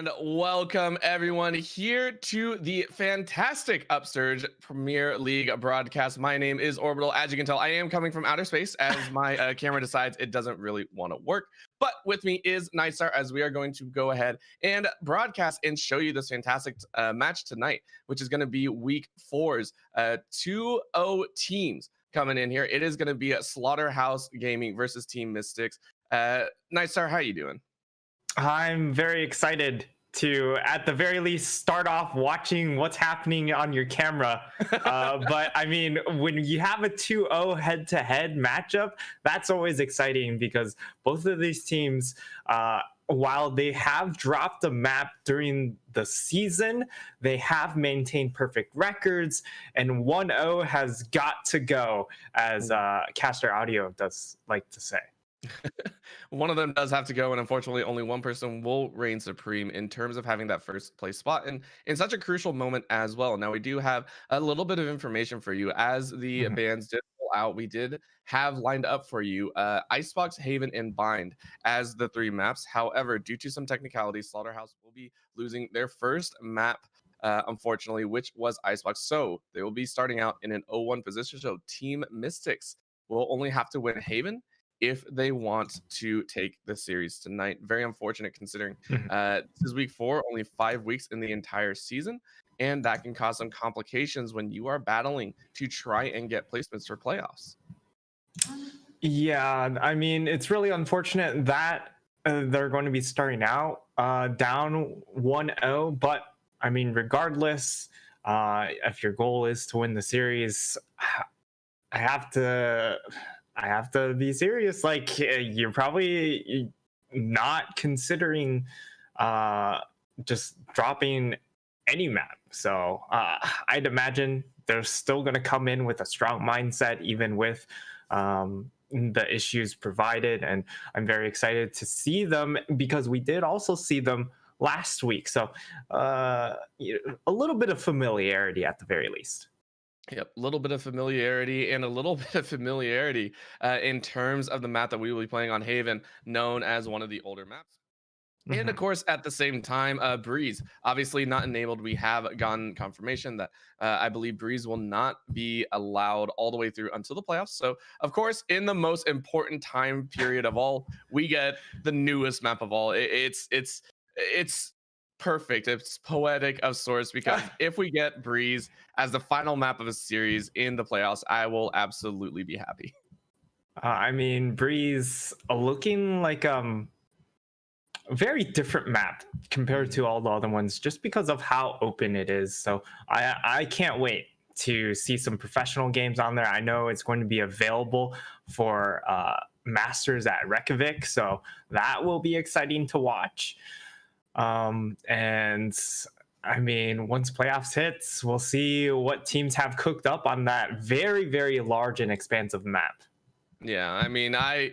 And welcome everyone here to the fantastic Upsurge Premier League broadcast. My name is Orbital. As you can tell, I am coming from outer space as my camera decides it doesn't really want to work. But with me is Nightstar, as we are going to go ahead and broadcast and show you this fantastic match tonight, which is going to be Week 4's 2-0 teams coming in here. It is going to be a Slaughterhouse Gaming versus Team Mystics. Nightstar, how you doing? I'm very excited to, at the very least, start off watching what's happening on your camera. But I mean, when you have a 2-0 head-to-head matchup, that's always exciting because both of these teams, while they have dropped a map during the season, they have maintained perfect records, and 1-0 has got to go, as Caster Audio does like to say. One of them does have to go, and unfortunately only one person will reign supreme in terms of having that first place spot, and in such a crucial moment as well. Now we do have a little bit of information for you as the bands did roll out. We did have lined up for you Icebox, Haven, and Bind as the three maps. However, due to some technicalities, Slaughterhouse will be losing their first map, unfortunately, which was Icebox. So they will be starting out in an 0-1 position. So Team Mystics will only have to win Haven if they want to take the series tonight. Very unfortunate considering this is Week 4, only 5 weeks in the entire season, and that can cause some complications when you are battling to try and get placements for playoffs. Yeah, I mean, it's really unfortunate that they're going to be starting out down 1-0, but I mean, regardless, if your goal is to win the series, I have to be serious. Like, you're probably not considering just dropping any map. So I'd imagine they're still going to come in with a strong mindset, even with the issues provided. And I'm very excited to see them because we did also see them last week. So a little bit of familiarity at the very least. Yep, a little bit of familiarity and a little bit of familiarity in terms of the map that we will be playing on Haven, known as one of the older maps. And of Mhm. course, at the same time, Breeze, obviously not enabled. We have gotten confirmation that I believe Breeze will not be allowed all the way through until the playoffs. So, of course, in the most important time period of all, we get the newest map of all. It's perfect. It's poetic of sorts because if we get Breeze as the final map of a series in the playoffs, I will absolutely be happy. I mean, Breeze looking like a very different map compared Mhm. to all the other ones, just because of how open it is. So I can't wait to see some professional games on there. I know it's going to be available for Masters at Reykjavik, so that will be exciting to watch. And I mean, once playoffs hits, we'll see what teams have cooked up on that very, very large and expansive map. Yeah, I mean, I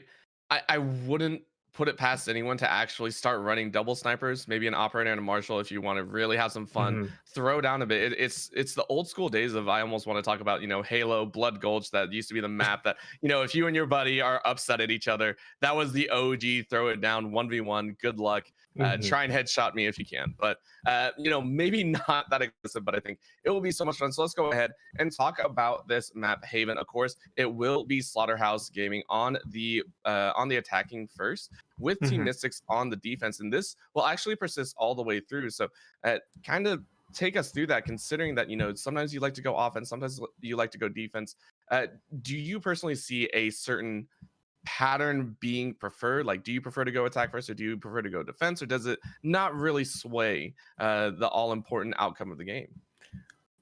wouldn't put it past anyone to actually start running double snipers, maybe an operator and a marshal if you want to really have some fun, Mhm. throw down a bit. It's the old school days of I almost want to talk about, Halo Blood Gulch that used to be the map that, if you and your buddy are upset at each other, that was the OG throw it down 1v1, good luck. Mhm. Try and headshot me if you can. But maybe not that aggressive, but I think it will be so much fun. So let's go ahead and talk about this map Haven. Of course, it will be Slaughterhouse Gaming on the attacking first, with Team Mhm. Mystics on the defense, and this will actually persist all the way through. So, kind of take us through that, considering that sometimes you like to go offense, sometimes you like to go defense. Uh, do you personally see a certain pattern being preferred? Like, do you prefer to go attack first, or do you prefer to go defense, or does it not really sway the all important outcome of the game?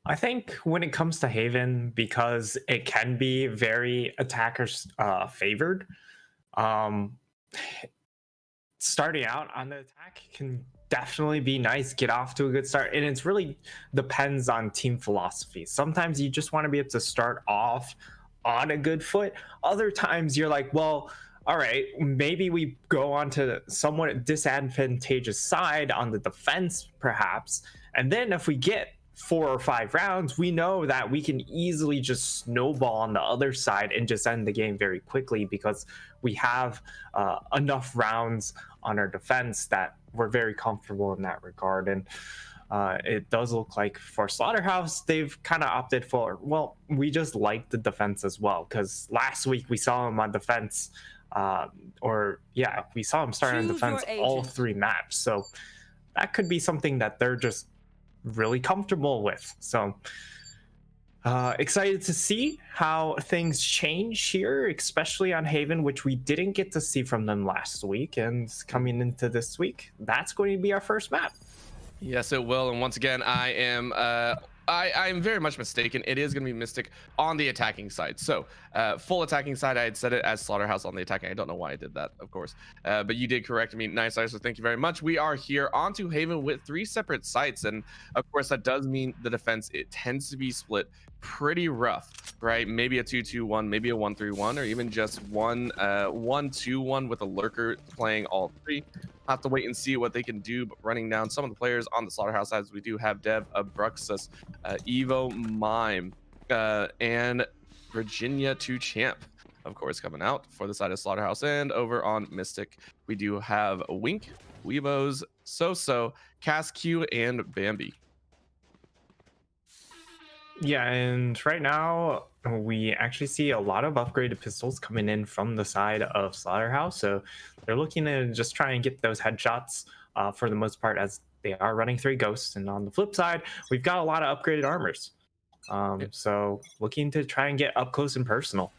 I think when it comes to Haven, because it can be very attackers favored, um, starting out on the attack can definitely be nice, get off to a good start. And it's really depends on team philosophy. Sometimes you just want to be able to start off on a good foot. Other times you're like, well, all right, maybe we go on to somewhat disadvantageous side on the defense, perhaps. And then if we get 4 or 5 rounds, we know that we can easily just snowball on the other side and just end the game very quickly because we have enough rounds on our defense that we're very comfortable in that regard. And it does look like for Slaughterhouse, they've kind of opted for, well, we just like the defense as well. Because last week we saw him on defense, or yeah, we saw him starting on Choose defense your all agent. 3 maps. So that could be something that they're just really comfortable with. So excited to see how things change here, especially on Haven, which we didn't get to see from them last week. And coming into this week, that's going to be our first map. Yes, it will. And once again, I'm very much mistaken. It is going to be Mystic on the attacking side. So full attacking side, I had said it as Slaughterhouse on the attacking. I don't know why I did that, of course. But you did correct me. Nice, so thank you very much. We are here onto Haven with 3 separate sites. And of course, that does mean the defense, it tends to be split pretty rough, right? Maybe a 2-2-1, maybe a 1-3-1, or even just 1-2-1 with a lurker playing all three. Have to wait and see what they can do. But running down some of the players on the Slaughterhouse sides, we do have Dev, Abruxus, Evo, Mime, and Virginia 2 Champ, of course, coming out for the side of Slaughterhouse. And over on Mystic, we do have Wink, Weebos, So, Casq, and Bambi. Yeah, and right now we actually see a lot of upgraded pistols coming in from the side of Slaughterhouse. So they're looking to just try and get those headshots for the most part, as they are running 3 ghosts. And on the flip side, we've got a lot of upgraded armors. So looking to try and get up close and personal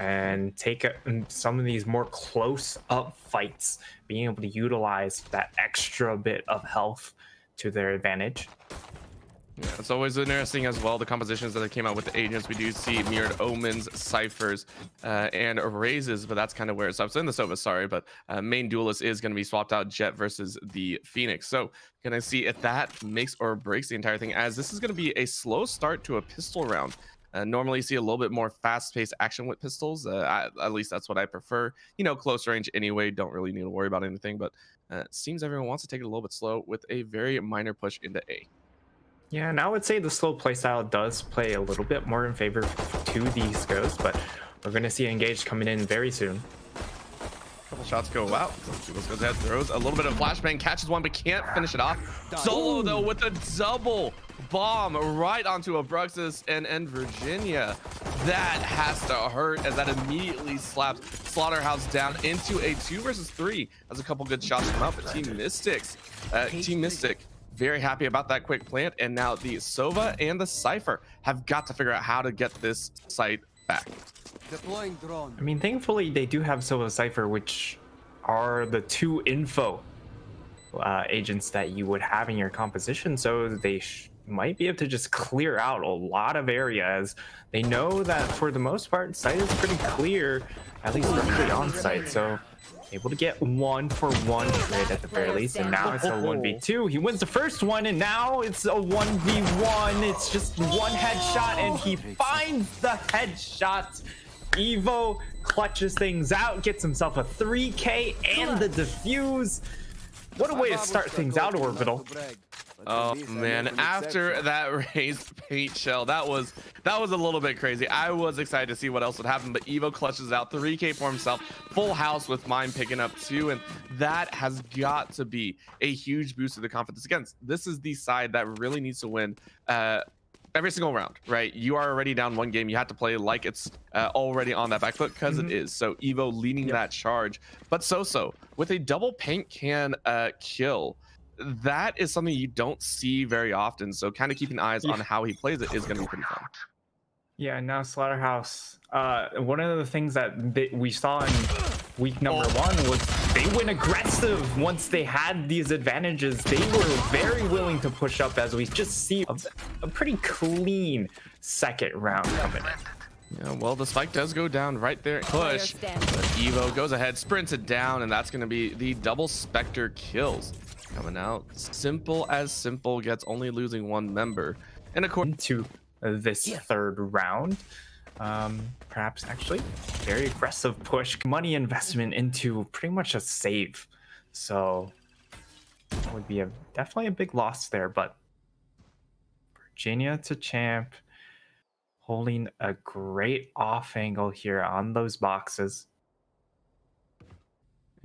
and take some of these more close up fights, being able to utilize that extra bit of health to their advantage. Yeah, it's always interesting as well. The compositions that came out with the agents, we do see mirrored omens, ciphers, and raises, but that's kind of where it stops in the Sova. Sorry, but main duelist is going to be swapped out, Jet versus the Phoenix. So gonna see if that makes or breaks the entire thing, as this is going to be a slow start to a pistol round. Normally, you see a little bit more fast-paced action with pistols. At least that's what I prefer. Close range anyway. Don't really need to worry about anything. But it seems everyone wants to take it a little bit slow with a very minor push into A. Yeah, and I would say the slow playstyle does play a little bit more in favor to these ghosts, but we're going to see Engaged coming in very soon. Couple shots go out. Goes ahead, throws a little bit of flashbang, catches one, but can't finish it off. Solo though with a double bomb right onto Abruxis and Virginia. That has to hurt as that immediately slaps Slaughterhouse down into a 2 versus 3. That's a couple good shots come out, but Team Mystic very happy about that quick plant, and now the Sova and the Cypher have got to figure out how to get this site back. Deploying drone. I mean, thankfully they do have Sova Cypher, which are the 2 info agents that you would have in your composition, so they might be able to just clear out a lot of areas. They know that for the most part, site is pretty clear, at least roughly on site, so able to get 1-for-1 trade at the very least, and now it's a 1v2. He wins the first one, and now it's a 1v1. It's just one headshot, and he finds the headshot. Evo clutches things out, gets himself a 3K and the defuse. What a way to start things out, Orbital. Oh man, after that raised paint shell, that was a little bit crazy. I was excited to see what else would happen, but Evo clutches out 3K for himself, full house with mine picking up 2, and that has got to be a huge boost to the confidence. Again, this is the side that really needs to win every single round, right? You are already down 1 game. You have to play like it's already on that back foot, because it is. So Evo leading that charge, but so with a double paint can kill. That is something you don't see very often, so kind of keeping eyes on how he plays it is going to be pretty fun. Yeah, now Slaughterhouse, one of the things that we saw in week number 1 was they went aggressive once they had these advantages. They were very willing to push up, as we just see a pretty clean second round coming in. Yeah, well, the spike does go down right there. Push, but Evo goes ahead, sprints it down, and that's going to be the double Spectre kills coming out. Simple as simple, gets only losing 1 member. And according to this third round, perhaps actually very aggressive push, money investment into pretty much a save, so that would be definitely a big loss there. But Virginia to champ, holding a great off angle here on those boxes.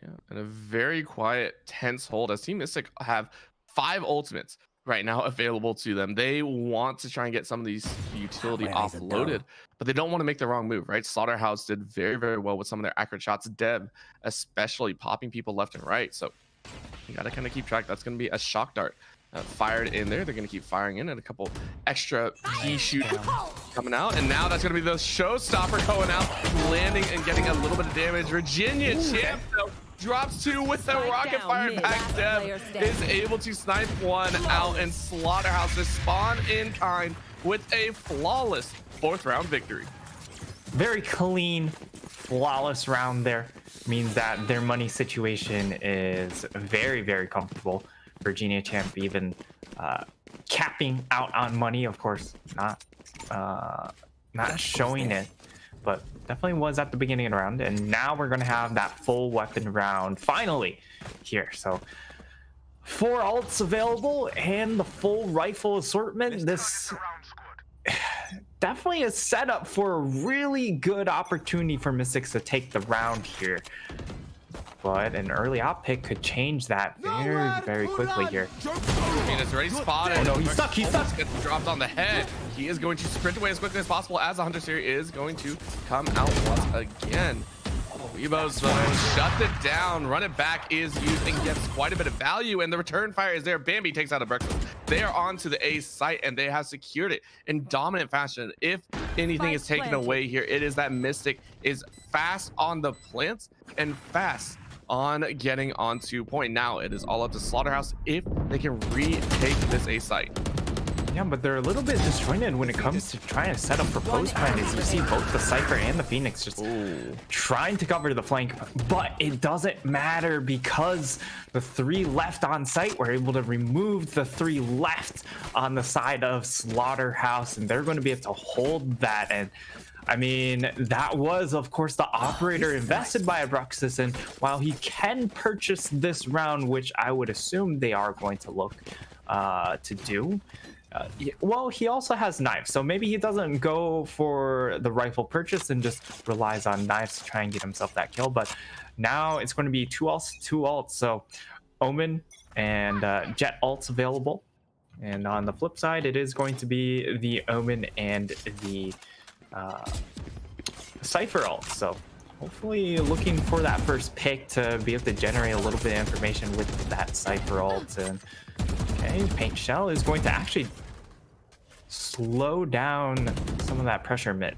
Yeah, and a very quiet, tense hold as Team Mystic have 5 ultimates right now available to them. They want to try and get some of these utility offloaded, but they don't want to make the wrong move, right? Slaughterhouse did very, very well with some of their accurate shots. Dev, especially popping people left and right. So you got to kind of keep track. That's going to be a shock dart fired in there. They're going to keep firing in, and a couple extra P shoot coming out. And now that's going to be the showstopper going out, landing and getting a little bit of damage. Virginia champ, though, drops 2 with the rocket fired back. Dev is able to snipe 1 out, and Slaughterhouse respond in kind with a flawless 4th round victory. Very clean, flawless round there. Means that their money situation is very, very comfortable. Virginia champ even capping out on money, of course, not showing it, but definitely was at the beginning of the round. And now we're going to have that full weapon round finally here. So 4 alts available and the full rifle assortment. This definitely a setup for a really good opportunity for Mystics to take the round here. But an early op pick could change that very, very quickly here. It's already spotted. Oh no, he's stuck, he's stuck. Gets dropped on the head. He is going to sprint away as quickly as possible, as the Hunter series is going to come out once again. Evo's shut it down, run it back is used and gets quite a bit of value, and the return fire is there. Bambi takes out a breakfast. They are on to the A site, and they have secured it in dominant fashion. If anything is taken away here, it is that Mystic is fast on the plants and fast on getting onto point. Now it is all up to Slaughterhouse if they can retake this A site. Yeah, but they're a little bit disjointed when it comes to trying to set up proposed plan. As you see both the Cypher and the Phoenix just trying to cover the flank, but it doesn't matter because the 3 left on site were able to remove the 3 left on the side of Slaughterhouse, and they're going to be able to hold that. And I mean, that was, of course, the operator invested by Abruxis, and while he can purchase this round, which I would assume they are going to look to do. Well, he also has knives, so maybe he doesn't go for the rifle purchase and just relies on knives to try and get himself that kill. But now it's going to be two ults. So Omen and Jet ults available. And on the flip side, it is going to be the Omen and the Cypher ult. So hopefully looking for that first pick to be able to generate a little bit of information with that Cypher ult. And okay, Paint Shell is going to actually slow down some of that pressure mid.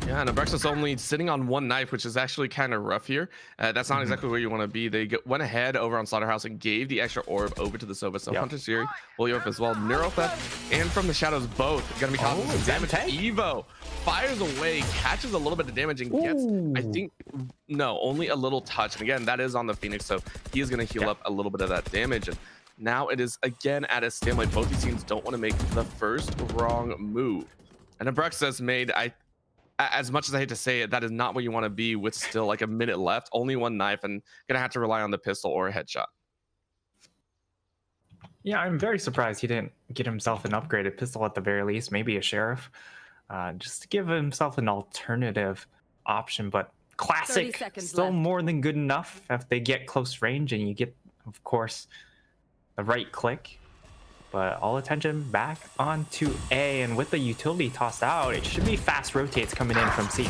Yeah, and Abrexus only sitting on one knife, which is actually kind of rough here. That's not exactly where you want to be. They went ahead over on Slaughterhouse and gave the extra orb over to the Sova. So Hunter Siri, Will York as well. Neuro Theft and From the Shadows both going to be causing some damage. Evo fires away, catches a little bit of damage, and gets, I think, no, only a little touch. And again, that is on the Phoenix, so he is going to heal up a little bit of that damage. And now it is again at a stalemate. Both these teams don't want to make the first wrong move. And Abrexus made, as much as I hate to say it, that is not what you want to be with still like a minute left, only one knife, and gonna have to rely on the pistol or a headshot. Yeah, I'm very surprised he didn't get himself an upgraded pistol at the very least, maybe a sheriff, just to give himself an alternative option. But classic, still left. More than good enough if they get close range and you get, of course, the right click. But all attention back onto A, and with the utility tossed out, it should be fast rotates coming in from C.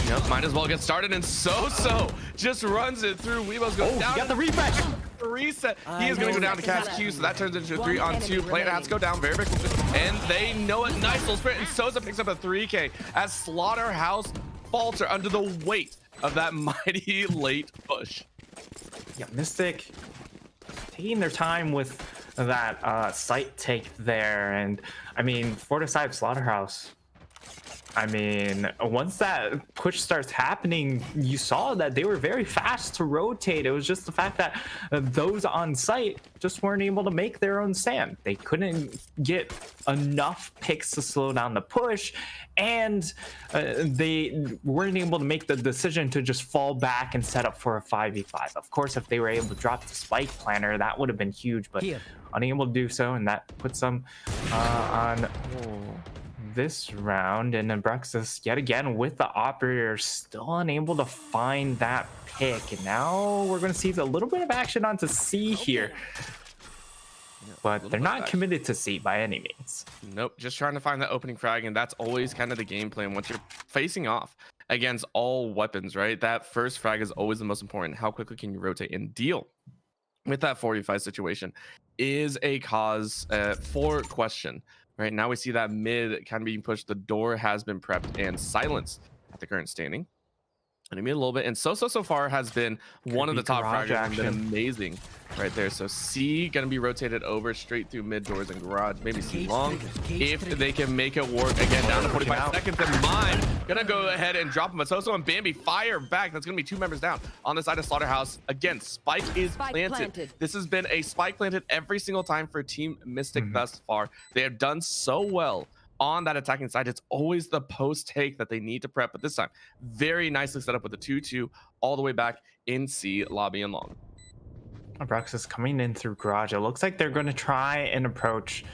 Yep, might as well get started, and So just runs it through. Weebo's going down. He got the refresh. Reset. He is going to go down to cast Q, so that turns into a 3-on-2. Player has to go down very quickly, and they know it. Nice little sprint, and Sosa picks up a 3K as Slaughterhouse falter under the weight of that mighty late push. Yeah, Mystic taking their time with that site take there. And I mean, for the side of Slaughterhouse, I mean, once that push starts happening, you saw that they were very fast to rotate. It was just the fact that those on site just weren't able to make their own stand. They couldn't get enough picks to slow down the push, and they weren't able to make the decision to just fall back and set up for a 5v5. Of course, if they were able to drop the spike planner, that would have been huge, but unable to do so, and that puts them on this round. And Abrexus yet again with the operator still unable to find that pick, and now we're going to see a little bit of action onto C here. But they're not committed to C by any means. Nope, just trying to find that opening frag, and that's always kind of the game plan once you're facing off against all weapons, right? That first frag is always the most important. How quickly can you rotate and deal with that 4v5 situation is a cause for question. Right now we see that mid kind of being pushed. The door has been prepped and silenced at the current standing. And I mean a little bit, and so far has been one of the top fraggers and been amazing right there. So C gonna be rotated over straight through mid doors and garage, maybe C long if they can make it work. Again, down to 45 seconds, and Mime gonna go ahead and drop him. But Soso and Bambi fire back. That's gonna be 2 members down on the side of Slaughterhouse. Again, spike is planted. This has been a spike planted every single time for Team Mystic thus far. They have done so well on that attacking side. It's always the post take that they need to prep, but this time very nicely set up with the 2-2 all the way back in C lobby and long. Abrexus coming in through garage. It looks like they're going to try and approach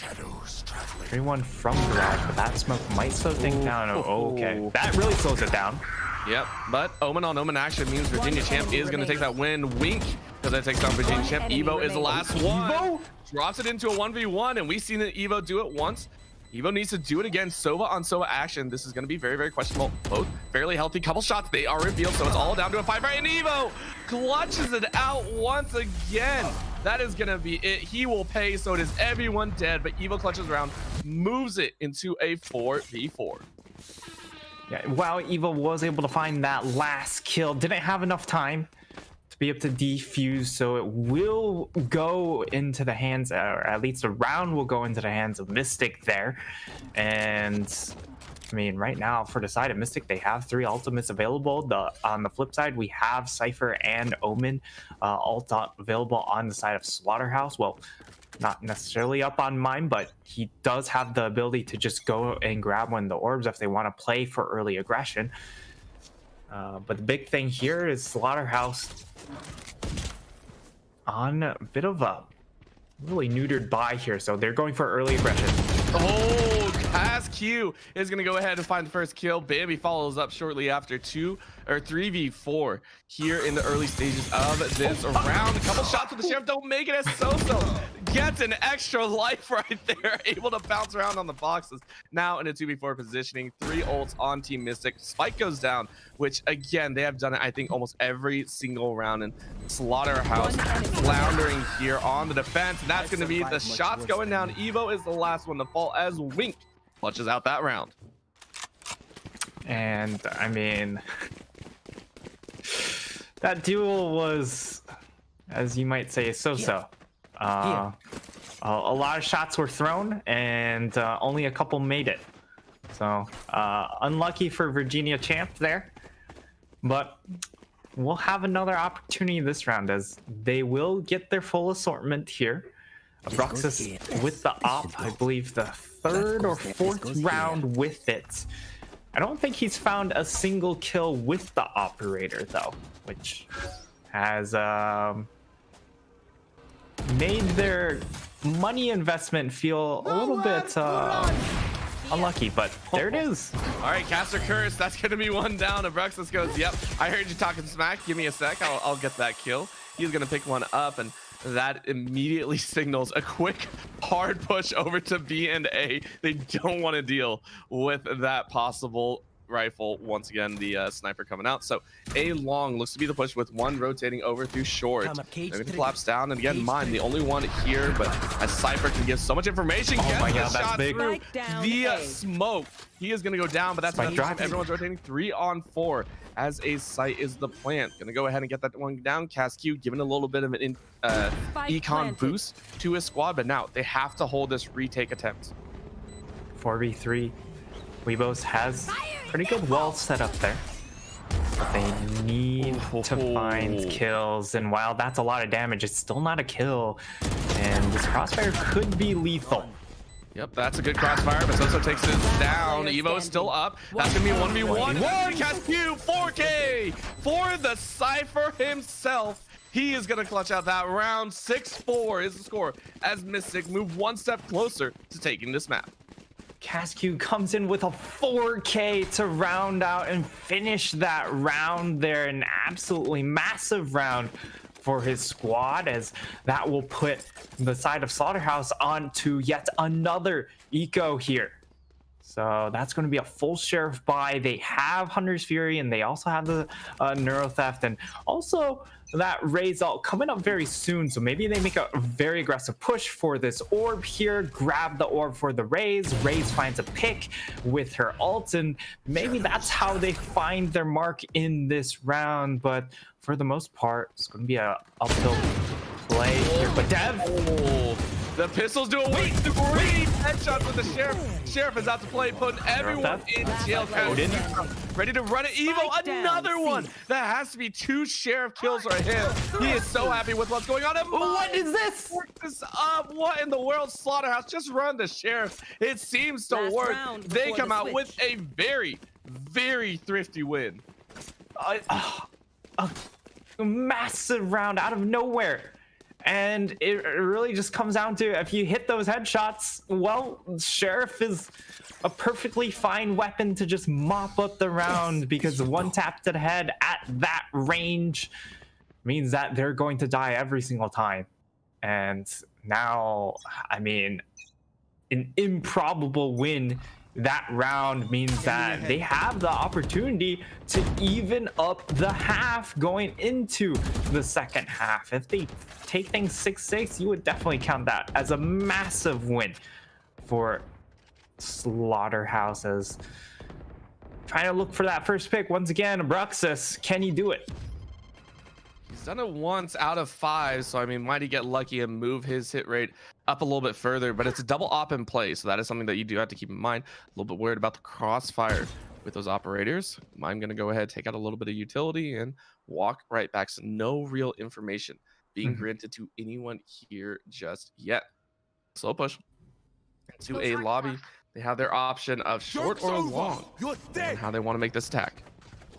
everyone from garage, but that smoke might slow things down. Okay, that really slows it down. Yep, but Omen on Omen action means Virginia Champ is going to take that win. Wink, because that takes down Virginia Champ. Evo is the last one. Evo drops it into a 1v1, and we've seen that Evo do it once. Evo needs to do it again. Sova on Sova action. This is going to be very questionable. Both fairly healthy. Couple shots. They are revealed, so it's all down to a 5 right. And Evo clutches it out once again. That is going to be it. He will pay, so it is everyone dead. But Evo clutches around, moves it into a 4v4. Yeah, while Evo was able to find that last kill, didn't have enough time to be able to defuse, so it will go into the hands, or at least the round will go into the hands of Mystic there. And I mean, right now for the side of Mystic, they have 3 ultimates available. On the flip side, we have Cypher and Omen ult available on the side of Slaughterhouse. Well, not necessarily up on mine, but he does have the ability to just go and grab one of the orbs if they want to play for early aggression. But the big thing here is Slaughterhouse on a bit of a really neutered by here, so they're going for early aggression. Oh, Q is going to go ahead and find the first kill. Bambi follows up shortly after 3v4 here in the early stages of this round. A couple shots with the Sheriff don't make it as Soso gets an extra life right there, able to bounce around on the boxes. Now in a 2v4 positioning, 3 ults on Team Mystic. Spike goes down, which again, they have done it, I think, almost every single round. And Slaughterhouse floundering here on the defense. And that's going to be the shots going down. Evo is the last one to fall as Wink clutches out that round. And I mean, that duel was, as you might say, so-so. A lot of shots were thrown and only a couple made it. So unlucky for Virginia Champ there. But we'll have another opportunity this round as they will get their full assortment here. Abruxis with the op, I believe the 3rd or 4th round with it. I don't think he's found a single kill with the operator though, which has made their money investment feel a little bit unlucky, but there it is. All right, Caster Curse, that's gonna be one down. Abruxis goes, yep, I heard you talking smack, give me a sec, I'll get that kill. He's gonna pick one up, and that immediately signals a quick hard push over to B and A. They don't want to deal with that possible rifle. Once again, the sniper coming out. So A long looks to be the push with one rotating over through short. They're going to collapse down, and again, Mine the only one here, but as Cypher can give so much information, oh my God, that's big. Through the smoke. He is going to go down, but that's enough. Everyone's rotating 3-on-4 as a site is the plant. Going to go ahead and get that one down. Q giving a little bit of an econ boost to his squad, but now they have to hold this retake attempt. 4v3. Weebos has pretty good wall set up there, but they need to find kills, and while that's a lot of damage, it's still not a kill, and this crossfire could be lethal. Yep, that's a good crossfire, but Soso takes it down. Evo is still up. That's gonna be 1v1. Q 4K for the Cypher himself. He is gonna clutch out that round. 6-4 is the score as Mystic move one step closer to taking this map. Casque comes in with a 4K to round out and finish that round there. An absolutely massive round for his squad, as that will put the side of Slaughterhouse onto yet another eco here. So that's going to be a full Sheriff buy. They have Hunter's Fury, and they also have the Neuro Theft, and also that Raze ult coming up very soon. So maybe they make a very aggressive push for this orb here, grab the orb for the Raze. Raze finds a pick with her ult, and maybe that's how they find their mark in this round. But for the most part, it's going to be a uphill play here. But Dev, the pistols do a wait, 3 headshots with the Sheriff. Sheriff is out to play, putting everyone in jail. Ready to run it. Evo, another one. That has to be 2 Sheriff kills for him. He is so happy with what's going on. And what is this? This up. What in the world? Slaughterhouse, just run the Sheriff. It seems to work. They come out with a very, very thrifty win. A massive round out of nowhere. And it really just comes down to, if you hit those headshots, well, Sheriff is a perfectly fine weapon to just mop up the round, because one tap to the head at that range means that they're going to die every single time. And now, I mean, an improbable win that round means that they have the opportunity to even up the half going into the second half. If they take things 6-6, you would definitely count that as a massive win for Slaughterhouse, as trying to look for that first pick once again. Abruxis, can you do it? He's done it once out of 5, so I mean, might he get lucky and move his hit rate up a little bit further? But it's a double op in play, so that is something that you do have to keep in mind. A little bit worried about the crossfire with those operators. I'm going to go ahead, take out a little bit of utility, and walk right back. So no real information being granted to anyone here just yet. Slow push into a lobby. They have their option of short or long, and how they want to make this attack.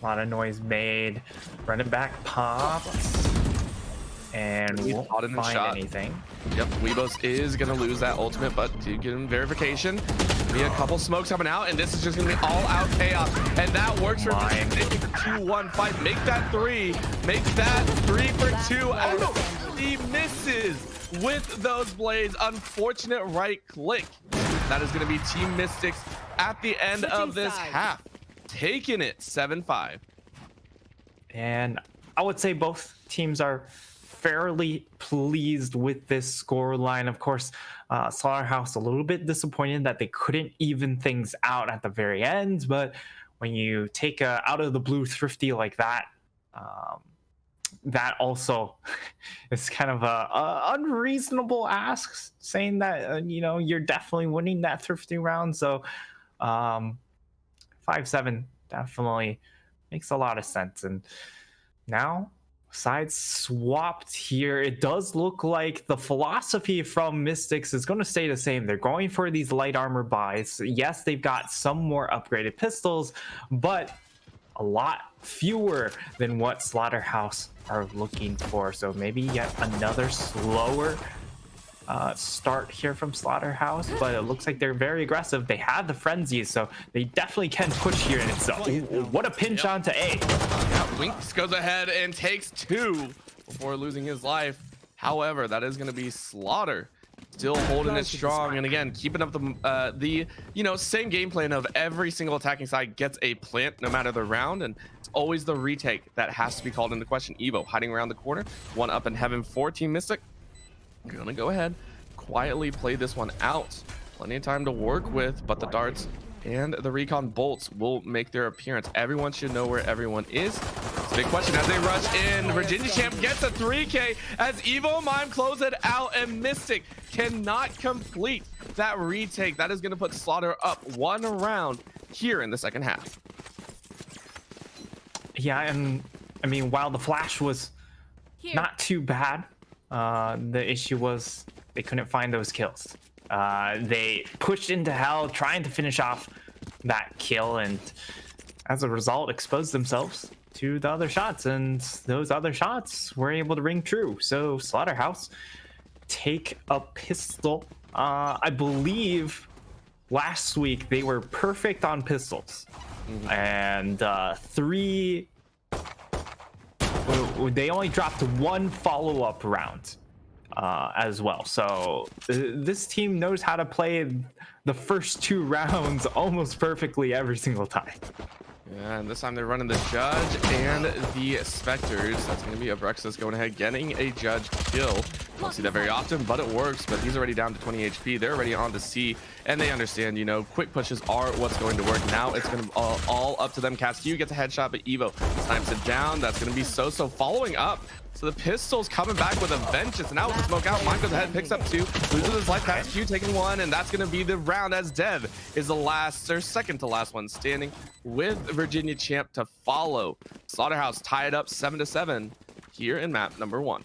A lot of noise made. Running back pops. and He won't caught in the find shot. anything. Yep, Weebos is gonna lose that ultimate, but to get him verification, be a couple smokes coming out, and this is just gonna be all out chaos, and that works for Mine. 2-1 fight. Make that 3, make that 3 for 2. Oh, he misses with those blades. Unfortunate right click. That is gonna be Team Mystics at the end of this half, taking it 7-5. And I would say both teams are fairly pleased with this score line. Of course, Slaughterhouse a little bit disappointed that they couldn't even things out at the very end, but when you take a out of the blue thrifty like that, that also is kind of a unreasonable ask, saying that you know, you're definitely winning that thrifty round. So 5-7 definitely makes a lot of sense. And now sides swapped here. It does look like the philosophy from Mystics is going to stay the same. They're going for these light armor buys. Yes, they've got some more upgraded pistols, but a lot fewer than what Slaughterhouse are looking for. So maybe yet another slower start here from Slaughterhouse, but it looks like they're very aggressive. They have the frenzies, so they definitely can push here. And it's what a pinch onto A. Yeah, Winks goes ahead and takes 2 before losing his life. However, that is going to be Slaughter still holding it strong, and again keeping up the same game plan of every single attacking side gets a plant no matter the round, and it's always the retake that has to be called into question. Evo hiding around the corner, one up in heaven for Team Mystic. Gonna go ahead, quietly play this one out. Plenty of time to work with, but the darts and the recon bolts will make their appearance. Everyone should know where everyone is. It's a big question as they rush in. Virginia Champ gets a 3K as Evo Mime close it out, and Mystic cannot complete that retake. That is going to put Slaughter up 1 round here in the second half. Yeah, and I mean, while the flash was not too bad, the issue was they couldn't find those kills. They pushed into hell trying to finish off that kill, and as a result exposed themselves to the other shots, and those other shots were able to ring true. So Slaughterhouse take a pistol. I believe last week they were perfect on pistols, and 3 they only dropped 1 follow-up round as well. So this team knows how to play the first 2 rounds almost perfectly every single time. Yeah, and this time they're running the Judge and the Spectres. That's going to be Abrexis going ahead, getting a Judge kill. Don't see that very often, but it works. But he's already down to 20 HP. They're already on to C, and they understand, you know, quick pushes are what's going to work. Now it's going to all up to them. Cascu gets a headshot, but Evo snipes it down. That's going to be So following up. So the pistol's coming back with a vengeance, and now with the smoke out, Mine goes ahead, picks up 2, loses his life. Cascu taking 1, and that's going to be the round as Dev is the last, or second to last one standing, with Virginia Champ to follow. Slaughterhouse tied up 7-7 here in map number 1.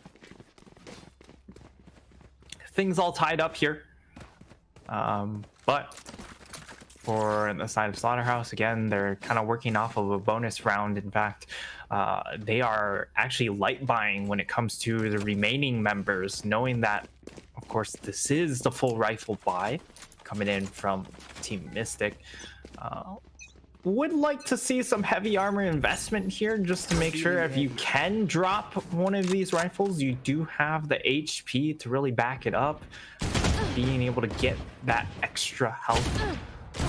Things all tied up here, but for the side of Slaughterhouse, again, they're kind of working off of a bonus round. In fact, they are actually light buying when it comes to the remaining members, knowing that, of course, this is the full rifle buy coming in from Team Mystic. Would like to see some heavy armor investment here, just to make sure if you can drop one of these rifles, you do have the HP to really back it up, being able to get that extra health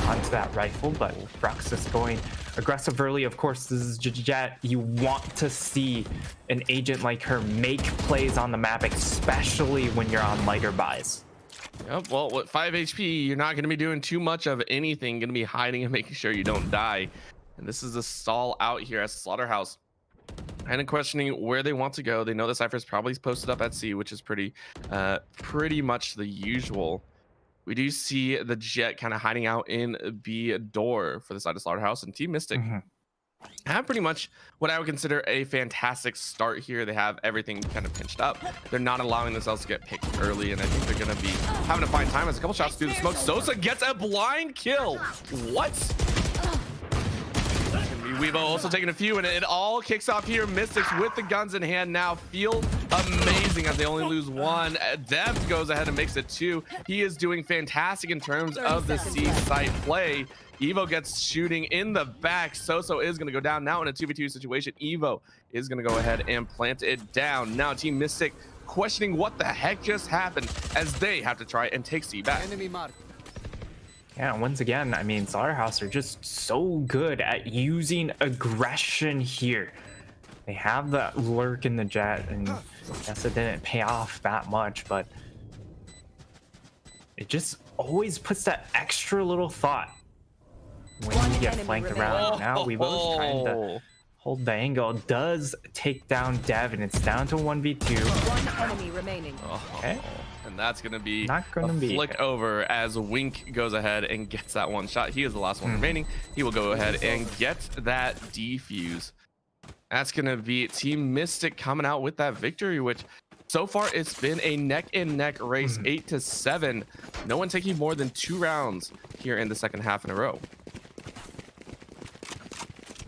onto that rifle. But Bruxus going aggressive early. Of course, this is Jet. You want to see an agent like her make plays on the map, especially when you're on lighter buys. Yep, well, with 5 HP, you're not going to be doing too much of anything. Going to be hiding and making sure you don't die. And this is a stall out here as Slaughterhouse kind of questioning where they want to go. They know the Cypher's probably posted up at C, which is pretty much the usual. We do see the Jet kind of hiding out in B door for the side of Slaughterhouse, and Team Mystic have pretty much what I would consider a fantastic start here. They have everything kind of pinched up. They're not allowing themselves to get picked early, and I think they're going to be having to find time as a couple shots through the smoke. Sosa gets a blind kill. What? That's going to be We've also taken a few, and it all kicks off here. Mystics with the guns in hand now feel amazing as they only lose one. Dev goes ahead and makes it 2. He is doing fantastic in terms of the C-site play. Evo gets shooting in the back. Soso is going to go down now in a 2v2 situation. Evo is going to go ahead and plant it down. Now Team Mystic questioning what the heck just happened as they have to try and take C back. Enemy mark. Yeah, once again, I mean, Slaughterhouse are just so good at using aggression here. They have the lurk in the jet, and I guess it didn't pay off that much, but it just always puts that extra little thought when you get flanked around. Now we both trying to hold the angle. Does take down Dev, and it's down to 1v2. One enemy remaining. Okay. And that's going to be Not gonna be flick it. over as Wink goes ahead and gets that one shot. He is the last one remaining. He will go ahead and get that defuse. That's going to be Team Mystic coming out with that victory, which so far it's been a neck-and-neck race, 8-7. No one taking more than 2 rounds here in the second half in a row.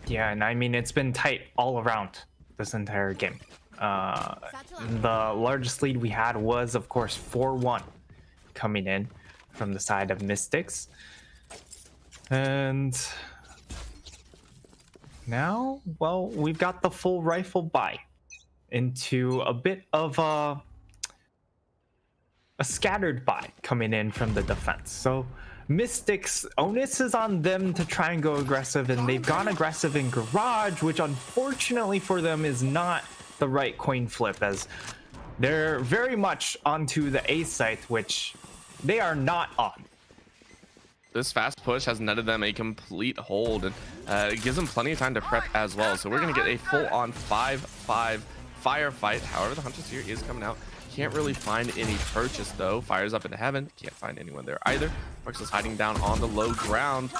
Yeah, and I mean, it's been tight all around this entire game. The largest lead we had was, of course, 4-1 coming in from the side of Mystics. And now, well, we've got the full rifle buy into a bit of a scattered buy coming in from the defense. So Mystics, onus is on them to try and go aggressive, and they've gone aggressive in Garage, which unfortunately for them is not the right coin flip, as they're very much onto the A site, which they are not on. This fast push has netted them a complete hold, and it gives them plenty of time to prep as well. So we're going to get a full-on 5-5 firefight. However, the Hunter here is coming out. Can't really find any purchase though. Fires up into heaven. Can't find anyone there either. Bruxus hiding down on the low ground.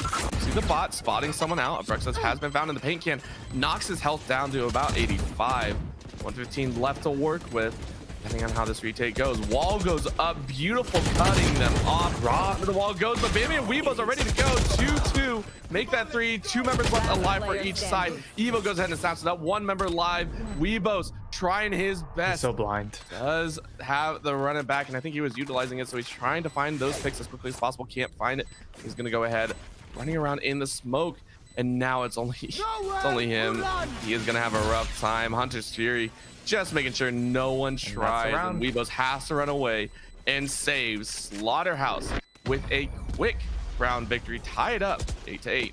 See the bot spotting someone out. Bruxus has been found in the paint can. Knocks his health down to about 85. 115 left to work with. Depending on how this retake goes. Wall goes up. Beautiful cutting them off. Raw for the wall goes, but Bambi and Weebos are ready to go. 2-2. Make that 3. 2 members left alive for each side. Evo goes ahead and snaps it up. 1 member live. Weebos trying his best. He's so blind. Does have the run it back, and I think he was utilizing it, so he's trying to find those picks as quickly as possible. Can't find it. He's going to go ahead running around in the smoke, and now it's only him. He is going to have a rough time. Hunter's Fury just making sure no one tries, and Weebos has to run away and saves Slaughterhouse with a quick round victory, tied up 8-8.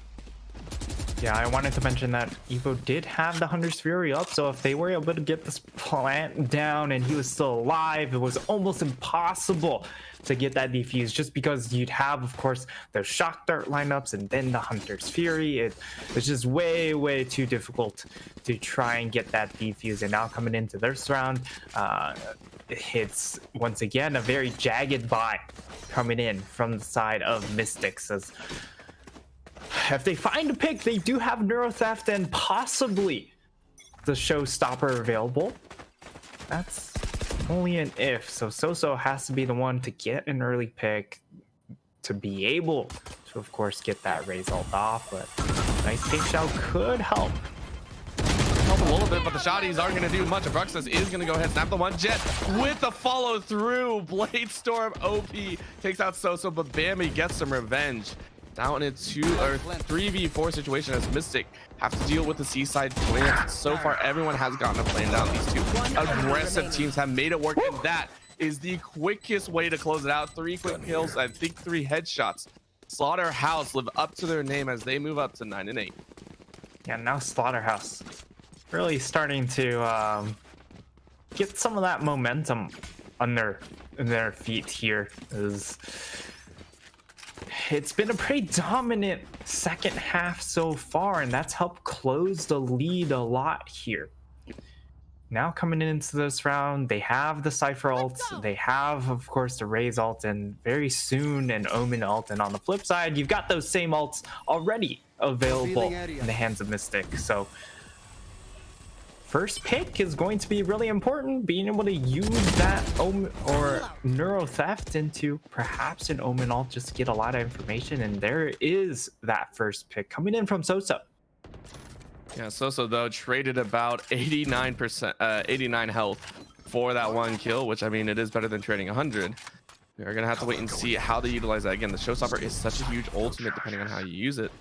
Yeah, I wanted to mention that Evo did have the Hunter's Fury up, so if they were able to get this plant down and he was still alive, it was almost impossible to get that defuse, just because you'd have, of course, the shock dart lineups and then the Hunter's Fury. It's just way too difficult to try and get that defuse. And now coming into this round, it's once again a very jagged buy coming in from the side of Mystics, as if they find a pick, they do have Neuro Theft and possibly the Showstopper available. That's only an if, so Soso has to be the one to get an early pick to be able to, of course, get that Raze ult off, but nice pink shell could help. Help a little bit, but the shotties aren't going to do much. Bruxus is going to go ahead and snap the one jet with the follow through. Blade Storm OP takes out Soso, but Bambi gets some revenge. Down in 3v4 situation as Mystic have to deal with the seaside plants. So far, everyone has gotten a plan down. These two aggressive teams have made it work, and that is the quickest way to close it out. 3 quick kills, I think 3 headshots. Slaughterhouse live up to their name as they move up to 9-8. Yeah, now Slaughterhouse really starting to get some of that momentum on their feet here. It's been a pretty dominant second half so far, and that's helped close the lead a lot here. Now coming into this round, they have the Cypher ult, they have, of course, the Raze ult, and very soon an Omen ult. And on the flip side, you've got those same ults already available in the hands of Mystic. So first pick is going to be really important, being able to use that Omen or Neuro Theft into perhaps an Omen ult just to get a lot of information. And there is that first pick coming in from Soso. Yeah, Soso though traded about 89%, 89 health for that one kill, which I mean it is better than trading 100. We're gonna have to wait and see how they utilize that. Again, the Showstopper is such a huge ultimate depending on how you use it.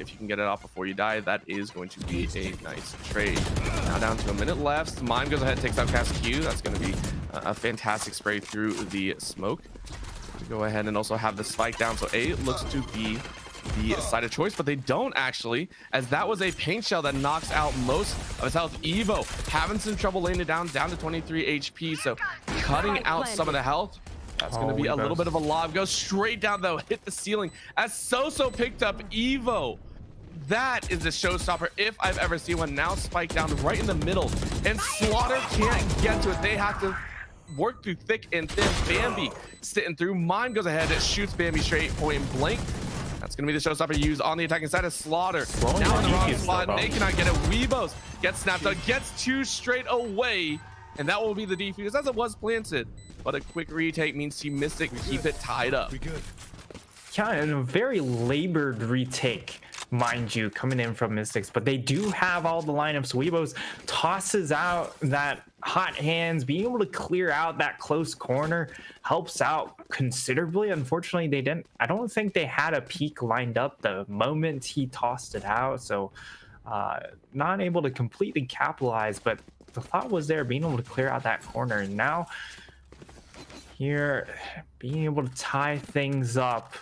If you can get it off before you die, that is going to be a nice trade. Now down to a minute left. Mime goes ahead and takes out Cast Q. That's going to be a fantastic spray through the smoke. Go ahead and also have the spike down. So A looks to be the side of choice, but they don't actually, as that was a paint shell that knocks out most of his health. Evo having some trouble laying it down to 23 HP. So cutting out some of the health. That's going to be a little bit of a lob. Goes straight down though, hit the ceiling as Soso picked up Evo. That is a showstopper if I've ever seen one. Now spike down right in the middle, and Slaughter can't get to it. They have to work through thick and thin. Bambi sitting through. Mime goes ahead and shoots Bambi straight point blank. That's going to be the showstopper used on the attacking side of Slaughter. Now in the wrong spot. They cannot get it. Weebos gets snapped up, gets two straight away, and that will be the defuse as it was planted. But a quick retake means Team Mystic keep it tied up. Yeah, and a very labored retake, mind you, coming in from Mystics, but they do have all the lineups. Weebos tosses out that hot hands, being able to clear out that close corner helps out considerably. Unfortunately, they didn't. I don't think they had a peak lined up the moment he tossed it out, so not able to completely capitalize. But the thought was there, being able to clear out that corner, and now here being able to tie things up.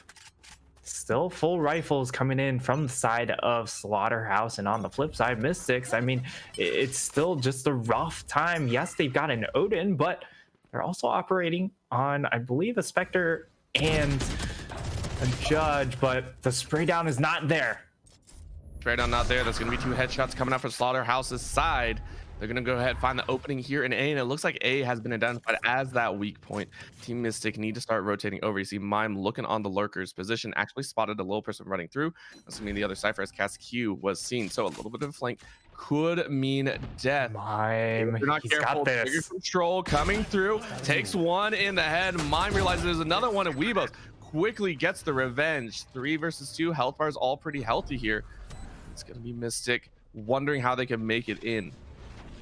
Still full rifles coming in from the side of Slaughterhouse, and on the flip side, Mystics, I mean, it's still just a rough time. Yes, they've got an Odin, but they're also operating on, I believe, a Spectre and a Judge, but the spray down is not there. Spray down not there. That's going to be two headshots coming up for Slaughterhouse's side. They're going to go ahead and find the opening here in A, and it looks like A has been identified as that weak point. Team Mystic need to start rotating over. You see Mime looking on the lurker's position, actually spotted a little person running through. Assuming the other Cypher as Cast Q was seen. So a little bit of a flank could mean death. Mime, if you're not careful, trigger control coming through, takes one in the head. Mime realizes there's another one, and Weebos quickly gets the revenge. 3 versus 2, health bars all pretty healthy here. It's going to be Mystic wondering how they can make it in.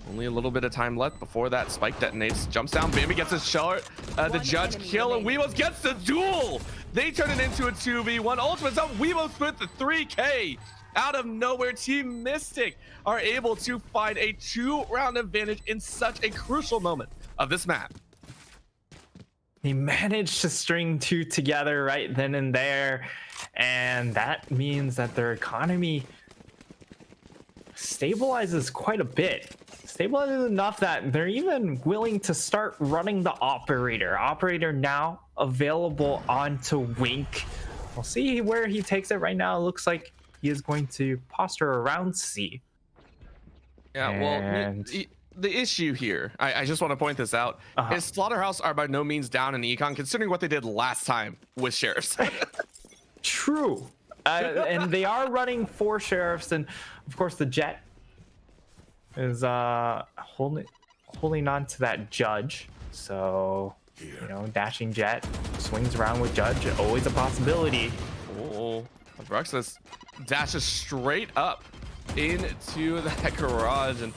Only a little bit of time left before that spike detonates. Jumps down, Bambi gets a shot. The Judge kill, and Weebos gets the duel. They turn it into a 2v1. Ultimate's up. Weebos with the 3K. Out of nowhere, Team Mystic are able to find a 2-round advantage in such a crucial moment of this map. He managed to string 2 together right then and there, and that means that their economy stabilizes quite a bit. Stabilizes enough that they're even willing to start running the operator now available onto Wink. We'll see where he takes it. Right now it looks like he is going to posture around C. Yeah, well, the issue here, I just want to point this out, is Slaughterhouse are by no means down in econ considering what they did last time with Sheriffs. True. And they are running 4 Sheriffs, and of course the Jet is holding on to that Judge. So, you know, dashing Jet swings around with Judge, always a possibility. Oh, Bruxus dashes straight up into that garage and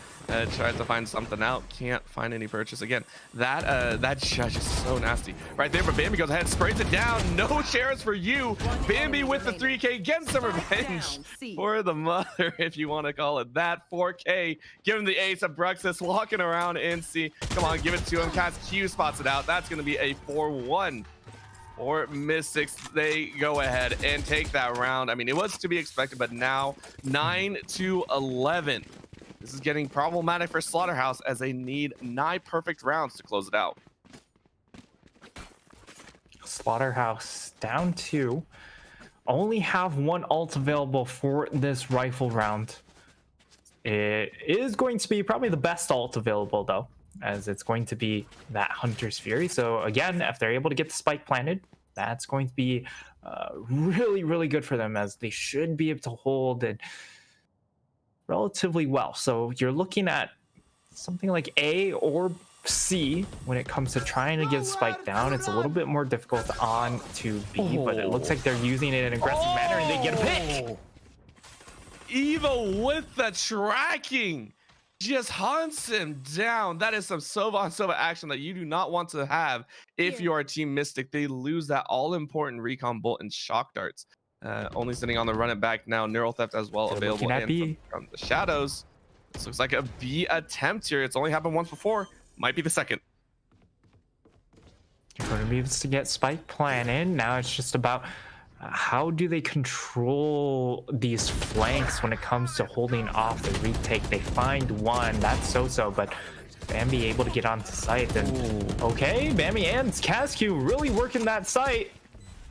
tries to find something out. Can't find any purchase. Again, that Judge is so nasty right there, but Bambi goes ahead, sprays it down. No Sheriffs for you. Bambi with the 3K gets some revenge for the mother, if you want to call it that. 4K, give him the ace of Bruxus walking around in C. Come on, give it to him. Cast Q spots it out. That's going to be a 4-1 for Mystics. They go ahead and take that round. I mean, it was to be expected, but now 9-11. This is getting problematic for Slaughterhouse as they need 9 perfect rounds to close it out. Slaughterhouse down 2. Only have 1 ult available for this rifle round. It is going to be probably the best ult available though, as it's going to be that Hunter's Fury. So again, if they're able to get the spike planted, that's going to be really, really good for them, as they should be able to hold it relatively well. So you're looking at something like A or C when it comes to trying to get spike down. It's a little bit more difficult on to B, but it looks like they're using it in an aggressive manner and they get a pick. Evo with the tracking just hunts him down. That is some Sova on Sova action that you do not want to have if you are Team Mystic. They lose that all-important recon bolt and shock darts. Only sitting on the run it back now. Neural theft as well available in from the shadows. This looks like a B attempt here. It's only happened once before. Might be the second. Going to be able to get Spike plan in. Now it's just about how do they control these flanks when it comes to holding off the retake. They find one, that's so-so, but Bambi able to get onto site. And okay, Bambi and Cascu really working that site.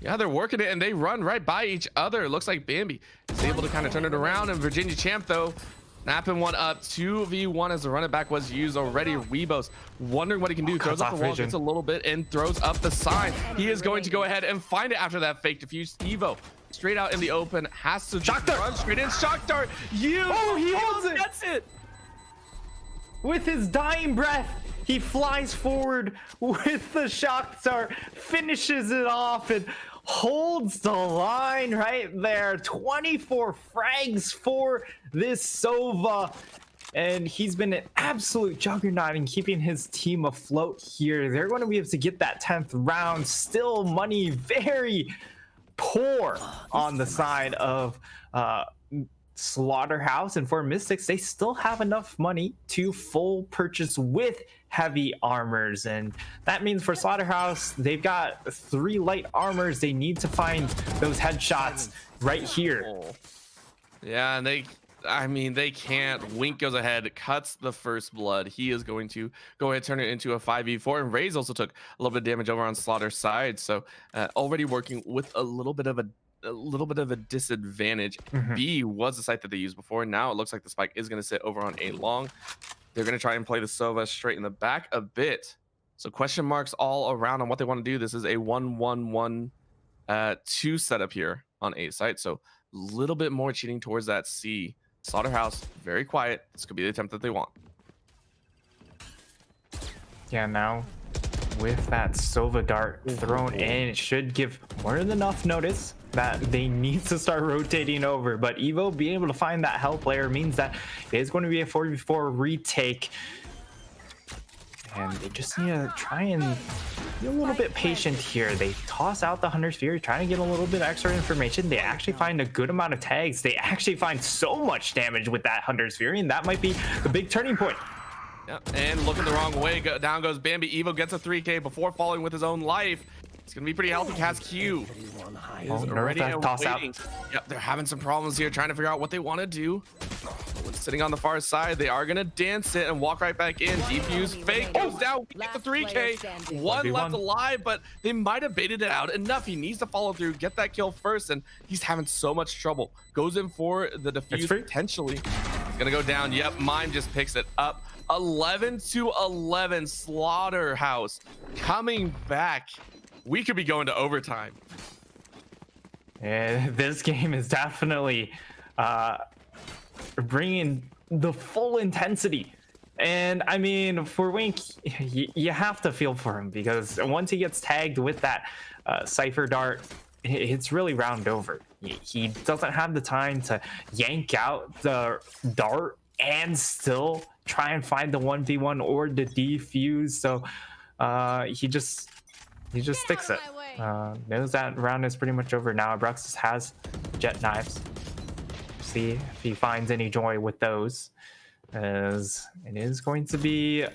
Yeah, they're working it and they run right by each other. It looks like Bambi is able to kind of turn it around, and Virginia Champ though snapping one up. 2v1 as the run it back was used already. Weebos wondering what he can do. Throws up the wall, gets a little bit, and throws up the sign. He is going to go ahead and find it after that fake defuse. Evo straight out in the open, has to shock dart. Run straight in. Shock dart. He holds it. Gets it. With his dying breath, he flies forward with the shock dart, finishes it off, and holds the line right there. 24 frags for this Sova, and he's been an absolute juggernaut in keeping his team afloat here. They're going to be able to get that 10th round. Still money very poor on the side of Slaughterhouse, and for Mystics, they still have enough money to full purchase with heavy armors, and that means for Slaughterhouse, they've got 3 light armors. They need to find those headshots right here. Yeah, and they can't. Wink goes ahead, cuts the first blood. He is going to go ahead and turn it into a 5v4, and Raze also took a little bit of damage over on Slaughter's side, so already working with a little bit of a disadvantage. B was the site that they used before. Now it looks like the spike is going to sit over on A long. They're going to try and play the Sova straight in the back a bit. So question marks all around on what they want to do. This is a 1-1-1-2 setup here on A site. So a little bit more cheating towards that C. Slaughterhouse, very quiet. This could be the attempt that they want. Yeah, now with that Sova dart thrown in, it should give more than enough notice that they need to start rotating over. But Evo being able to find that help player means that it is going to be a 4v4 retake, and they just need to try and be a little bit patient here. They toss out the Hunter's Fury, trying to get a little bit extra information. They actually find a good amount of tags. They actually find so much damage with that Hunter's Fury, and that might be the big turning point. Yep, and looking the wrong way, down goes Bambi. Evo gets a 3K before falling with his own life. It's gonna be pretty healthy. Cascu is already toss out. Yep, they're having some problems here, trying to figure out what they want to do. Sitting on the far side, they are gonna dance it and walk right back in. Defuse fake goes down. We get the 3K. One left alive, but they might have baited it out enough. He needs to follow through, get that kill first, and he's having so much trouble. Goes in for the defuse potentially. He's gonna go down. Yep, Mime just picks it up. 11-11, Slaughterhouse coming back. We could be going to overtime. Yeah, this game is definitely bringing the full intensity. And I mean, for Wink, you have to feel for him, because once he gets tagged with that Cypher dart, it's really round over. He doesn't have the time to yank out the dart and still try and find the 1v1 or the defuse. So he just sticks it. Knows that round is pretty much over now. Abruxis has jet knives. See if he finds any joy with those, as it is going to be a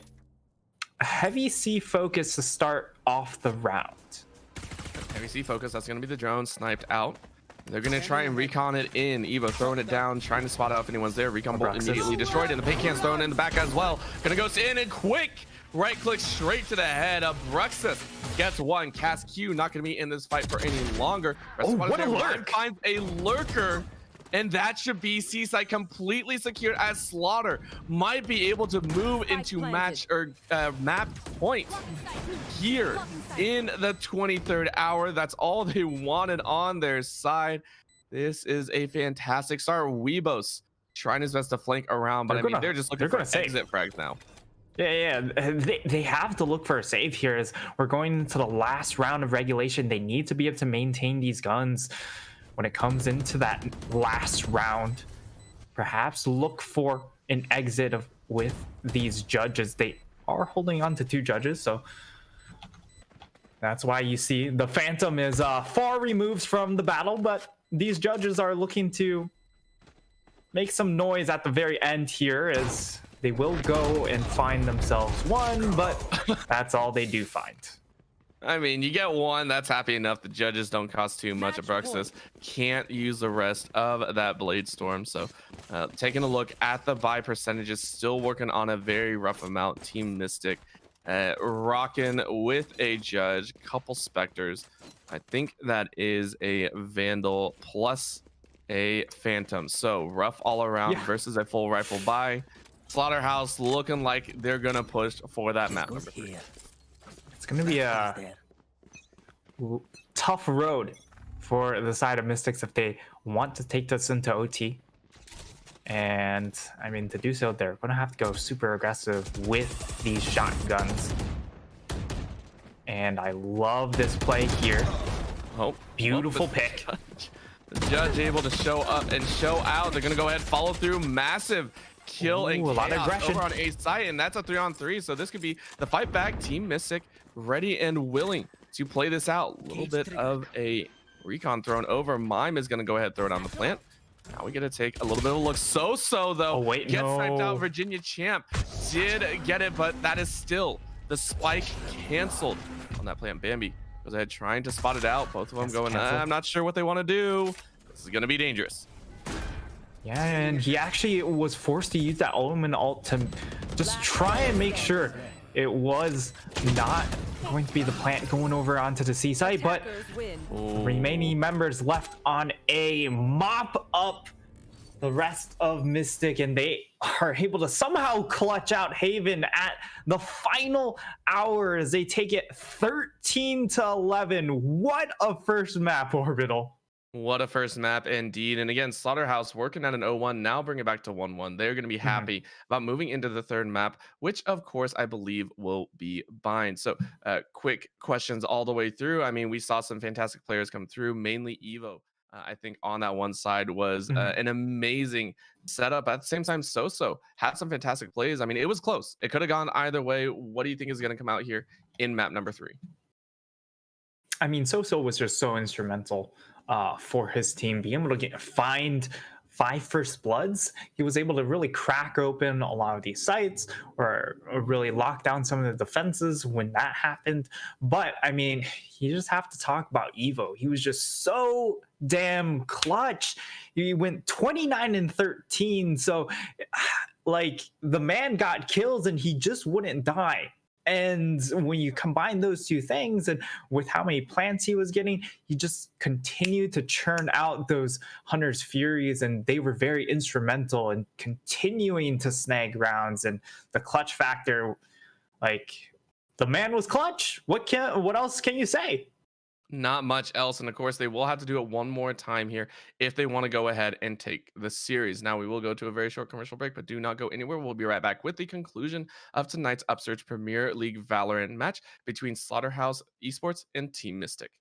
heavy C focus to start off the round. Heavy C focus, that's going to be the drone sniped out. They're going to try and recon it in. Evo throwing it down, trying to spot out if anyone's there. Recon bolt immediately destroyed, and the paint can's thrown in the back as well. Gonna go in and quick right click straight to the head. Abruxis gets one. Cascu not gonna be in this fight for any longer. What a lurk! Finds a lurker, and that should be C-side completely secured, as Slaughter might be able to move into match or map point here in the 23rd hour. That's all they wanted on their side. This is a fantastic start. Weebos trying his best to flank around, but they're just looking for exit frags now. Yeah, they have to look for a save here, as we're going into the last round of regulation. They need to be able to maintain these guns when it comes into that last round. perhaps look for an exit with these judges. They are holding on to 2 judges, so that's why you see the Phantom is far removed from the battle, but these judges are looking to make some noise at the very end here, as they will go and find themselves 1, but that's all they do find. I mean, you get 1, that's happy enough. The judges don't cost too much. Abraxas can't use the rest of that Blade Storm. So taking a look at the buy percentages, still working on a very rough amount. Team Mystic rocking with a judge, couple Specters. I think that is a Vandal plus a Phantom. So rough all around versus a full rifle buy. Slaughterhouse looking like they're going to push for that map number 3. It's going to be a tough road for the side of Mystics if they want to take this into OT. And I mean, to do so, they're going to have to go super aggressive with these shotguns. And I love this play here. Oh, beautiful pick. The judge able to show up and show out. They're going to go ahead and follow through. Massive kill and a lot of aggression over on A site, and that's a 3-on-3. So this could be the fight back. Team Mystic ready and willing to play this out. A little bit of a recon thrown over. Mime is going to go ahead and throw it on the plant. Now we get to take a little bit of a look. So though, wait, gets no. sniped out. Virginia Champ did get it, but that is still the spike canceled on that plant. Bambi goes ahead trying to spot it out. Both of them going, I'm not sure what they want to do. This is going to be dangerous. Yeah, and he actually was forced to use that Ultimate ult to just try and make sure it was not going to be the plant going over onto the C site, but remaining members left on A mop up the rest of Mystic, and they are able to somehow clutch out Haven at the final hours. They take it 13-11. What a first map, Orbital. What a first map indeed. And again, Slaughterhouse working at an 0-1, now bring it back to 1-1. They're going to be happy about moving into the 3rd map, which of course I believe will be Bind. So quick questions all the way through. I mean, we saw some fantastic players come through, mainly Evo. I think on that one side was an amazing setup. At the same time, So had some fantastic plays. I mean, it was close. It could have gone either way. What do you think is going to come out here in map number 3? I mean, So was just so instrumental for his team, being able to find 5 first bloods. He was able to really crack open a lot of these sites, or really lock down some of the defenses when that happened. But I mean, you just have to talk about Evo. He was just so damn clutch. He went 29-13. So like, the man got kills and he just wouldn't die. And when you combine those 2 things, and with how many plants he was getting, he just continued to churn out those Hunter's Furies, and they were very instrumental in continuing to snag rounds. And the clutch factor, like, the man was clutch. What else can you say? Not much else. And of course, they will have to do it one more time here if they want to go ahead and take the series. Now, we will go to a very short commercial break, but do not go anywhere. We'll be right back with the conclusion of tonight's Upsurge Premier League Valorant match between Slaughterhouse Esports and Team Mystic.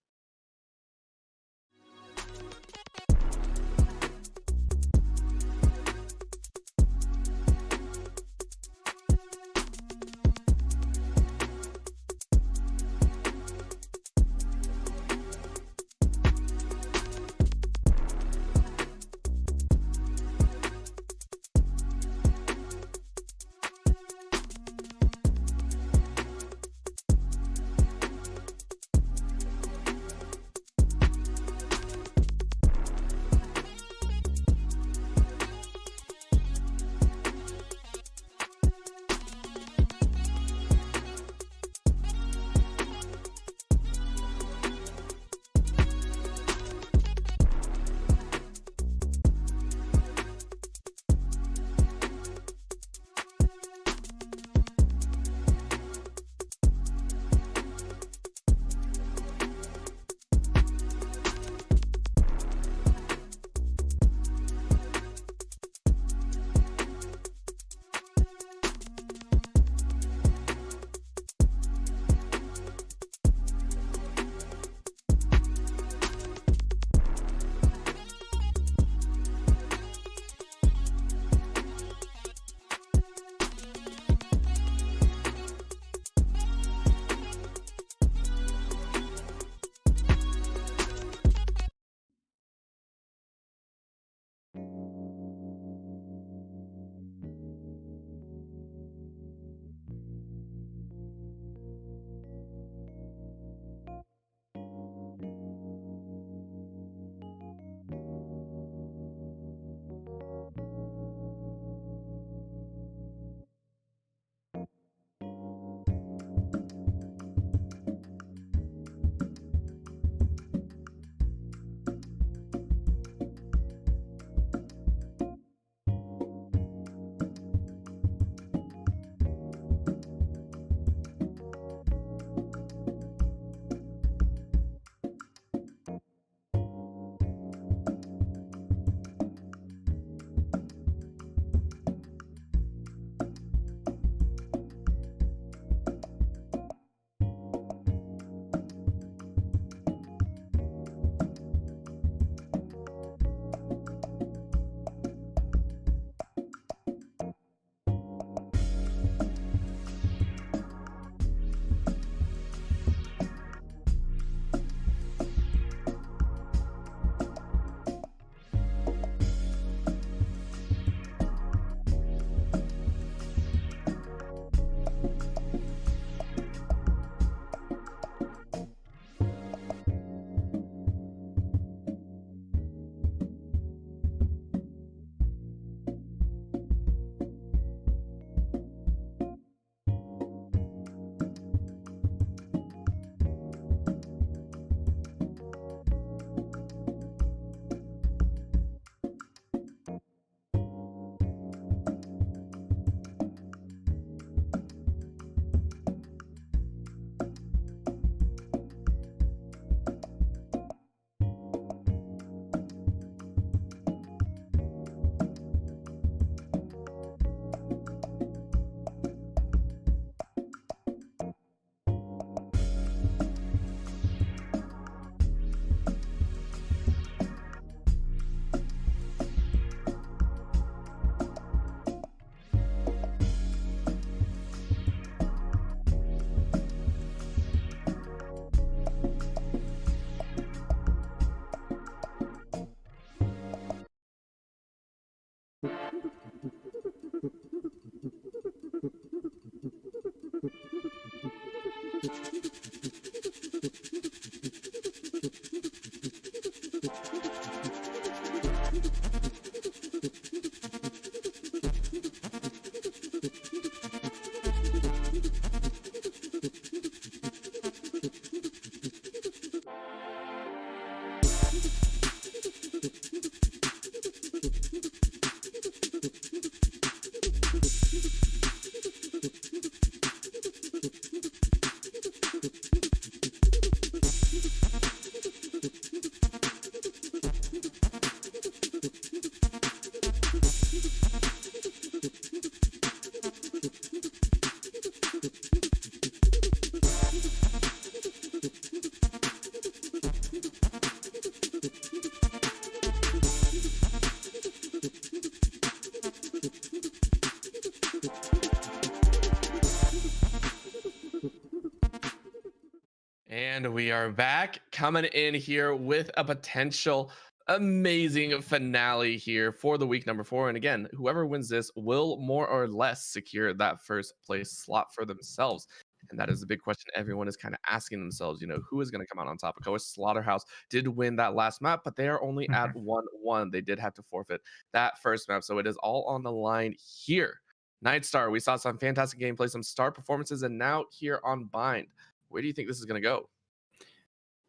And we are back, coming in here with a potential amazing finale here for the week number 4. And again, whoever wins this will more or less secure that first place slot for themselves. And that is the big question everyone is kind of asking themselves, who is going to come out on top? Of course, Slaughterhouse did win that last map, but they are only at 1-1. They did have to forfeit that first map. So it is all on the line here. Nightstar, we saw some fantastic gameplay, some star performances, and now here on Bind. Where do you think this is going to go?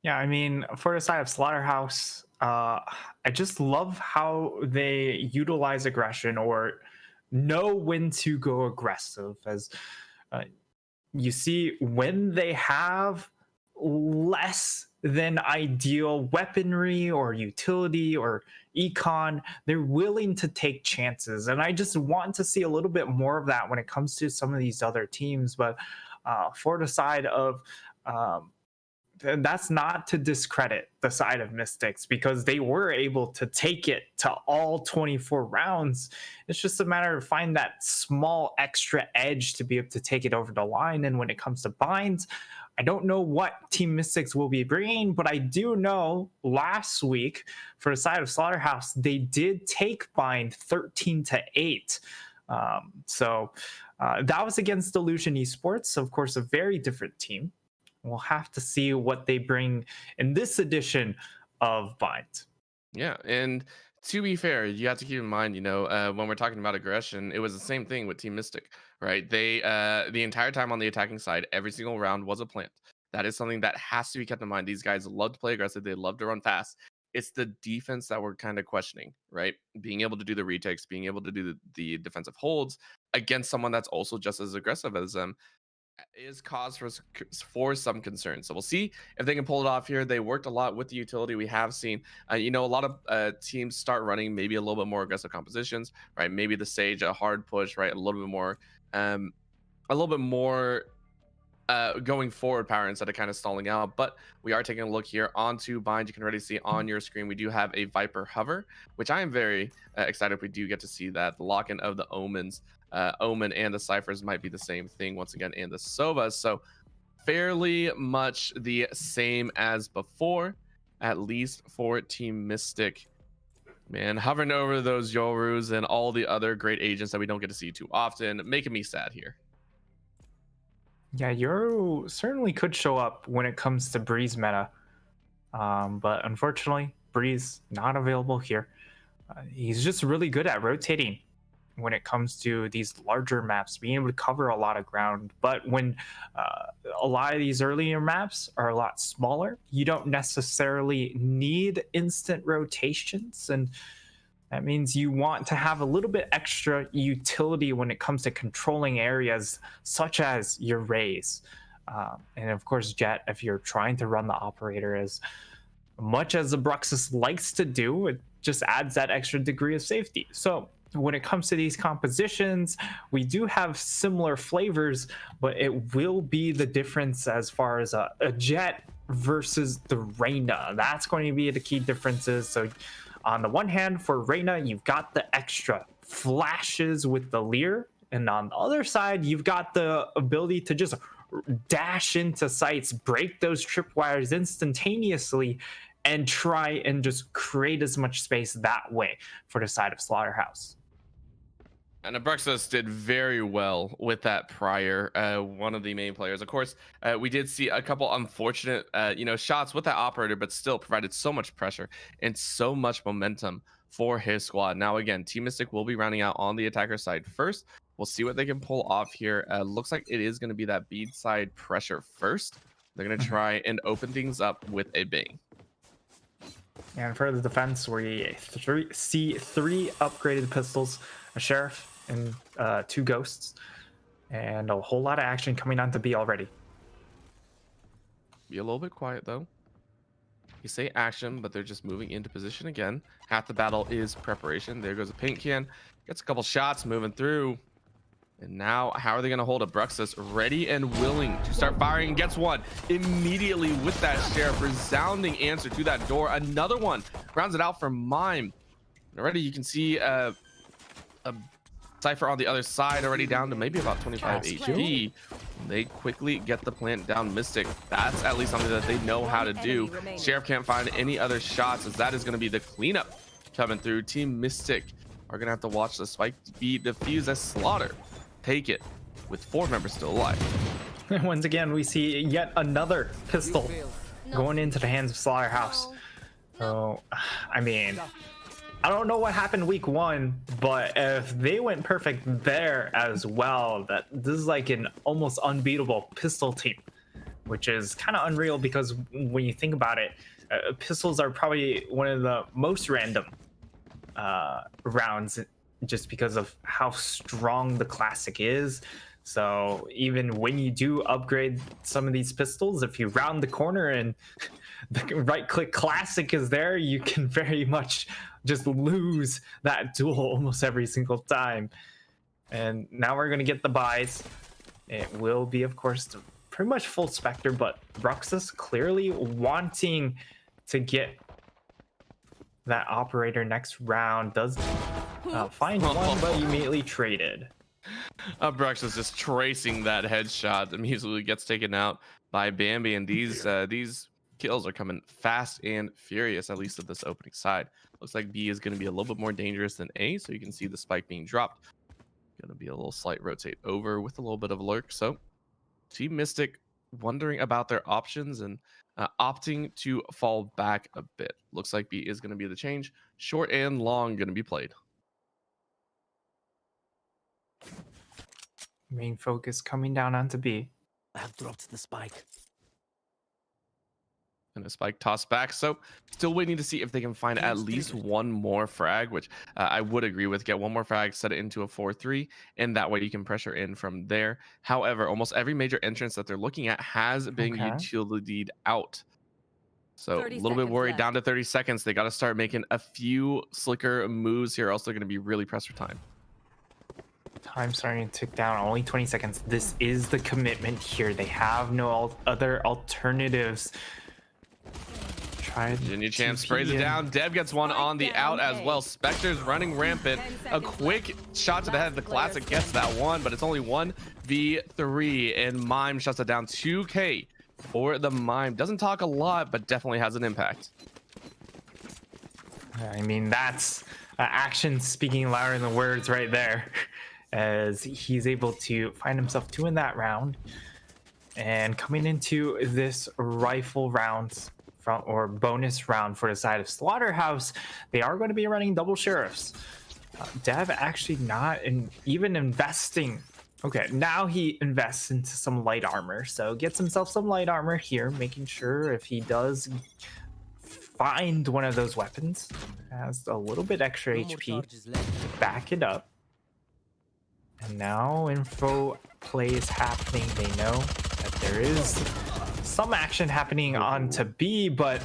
Yeah, I mean, for the side of Slaughterhouse, I just love how they utilize aggression or know when to go aggressive. As you see, when they have less than ideal weaponry or utility or econ, they're willing to take chances. And I just want to see a little bit more of that when it comes to some of these other teams. But for the side of and that's not to discredit the side of Mystics, because they were able to take it to all 24 rounds. It's just a matter of finding that small extra edge to be able to take it over the line. And when it comes to binds, I don't know what Team Mystics will be bringing, but I do know last week for the side of Slaughterhouse, they did take bind 13-8. So that was against Delusion Esports, of course, a very different team. We'll have to see what they bring in this edition of Bind. Yeah, and to be fair, you have to keep in mind, when we're talking about aggression, it was the same thing with Team Mystic, right? They, the entire time on the attacking side, every single round was a plant. That is something that has to be kept in mind. These guys love to play aggressive. They love to run fast. It's the defense that we're kind of questioning, right? Being able to do the retakes, being able to do the defensive holds against someone that's also just as aggressive as them is cause for some concern. So we'll see if they can pull it off here. They worked a lot with the utility. We have seen, a lot of teams start running maybe a little bit more aggressive compositions, right? Maybe the Sage, a hard push, right? A little bit more going forward power instead of kind of stalling out. But we are taking a look here onto Bind. You can already see on your screen we do have a Viper hover, which I am very excited if we do get to see that. The lock-in of the Omens, Omen and the Ciphers might be the same thing once again, and the Sovas. So fairly much the same as before, at least for Team Mystic. Man, hovering over those Yorus and all the other great agents that we don't get to see too often, making me sad here. Yeah, Yoru certainly could show up when it comes to Breeze meta. But unfortunately, Breeze not available here. He's just really good at rotating when it comes to these larger maps, being able to cover a lot of ground. But when a lot of these earlier maps are a lot smaller, you don't necessarily need instant rotations. And that means you want to have a little bit extra utility when it comes to controlling areas such as your Rays. And of course, Jet, if you're trying to run the operator as much as the Bruxus likes to do, it just adds that extra degree of safety. So when it comes to these compositions, we do have similar flavors, but it will be the difference as far as a Jet versus the Reyna. That's going to be the key differences. So on the one hand, for Reyna, you've got the extra flashes with the Leer. And on the other side, you've got the ability to just dash into sites, break those tripwires instantaneously, and try and just create as much space that way for the side of Slaughterhouse. And Abraxas did very well with that prior, one of the main players. Of course, we did see a couple unfortunate, shots with that operator, but still provided so much pressure and so much momentum for his squad. Now, again, Team Mystic will be rounding out on the attacker side first. We'll see what they can pull off here. Looks like it is going to be that bead side pressure first. They're going to try and open things up with a bang. And for the defense, we see 3 upgraded pistols, a Sheriff, and 2 Ghosts, and a whole lot of action coming on to B already. Be a little bit quiet though. You say action, but they're just moving into position again. Half the battle is preparation. There goes a paint can, gets a couple shots moving through, and now how are they going to hold a Bruxus ready and willing to start firing? And gets one immediately with that Sheriff. Resounding answer to that door. Another one rounds it out for Mime. And already you can see a Cypher on the other side, already down to maybe about 25 HP. They quickly get the plant down. Mystic, that's at least something that they know how to do. Sheriff can't find any other shots, as that is going to be the cleanup coming through. Team Mystic are going to have to watch the spike be defused as Slaughter take it with 4 members still alive. Once again, we see yet another pistol going into the hands of Slaughterhouse. So, I mean, I don't know what happened week 1, but if they went perfect there as well, that this is like an almost unbeatable pistol team, which is kind of unreal because when you think about it, pistols are probably one of the most random rounds just because of how strong the classic is. So even when you do upgrade some of these pistols, if you round the corner and the right click classic is there, you can very much just lose that duel almost every single time. And now we're going to get the buys. It will be, of course, pretty much full Spectre, but Bruxus clearly wanting to get that operator next round. Does find one, but immediately traded. Brux is just tracing that headshot. Immediately gets taken out by Bambi, and these kills are coming fast and furious, at least at this opening side. Looks like B is going to be a little bit more dangerous than A, so you can see the spike being dropped. Going to be a little slight rotate over with a little bit of lurk. So Team Mystic wondering about their options and opting to fall back a bit. Looks like B is going to be the change. Short and long going to be played. Main focus coming down onto B. I have dropped the spike. And a spike tossed back. So still waiting to see if they can find at least one more frag, which I would agree with. Get one more frag, set it into a 4-3, and that way you can pressure in from there. However, almost every major entrance that they're looking at has been utilitied out. So a little bit worried, down to 30 seconds. They got to start making a few slicker moves here, or else they're going to be really pressed for time. Time starting to tick down, only 20 seconds. This is the commitment here. They have no other alternatives. Virginia Champ sprays it down. Dev gets one on the out as well. Spectre's running rampant. A quick shot to the head of the classic gets that one, but it's only 1v3, and Mime shuts it down. 2K for the Mime. Doesn't talk a lot, but definitely has an impact. I mean, that's action speaking louder than words right there, as he's able to find himself 2 in that round. And coming into this rifle round or bonus round for the side of Slaughterhouse, they are going to be running double sheriffs. Dev actually not even investing. Okay, now he invests into some light armor, so gets himself some light armor here, making sure if he does find one of those weapons, has a little bit extra HP to back it up. And now info play is happening. They know that there is some action happening onto B, but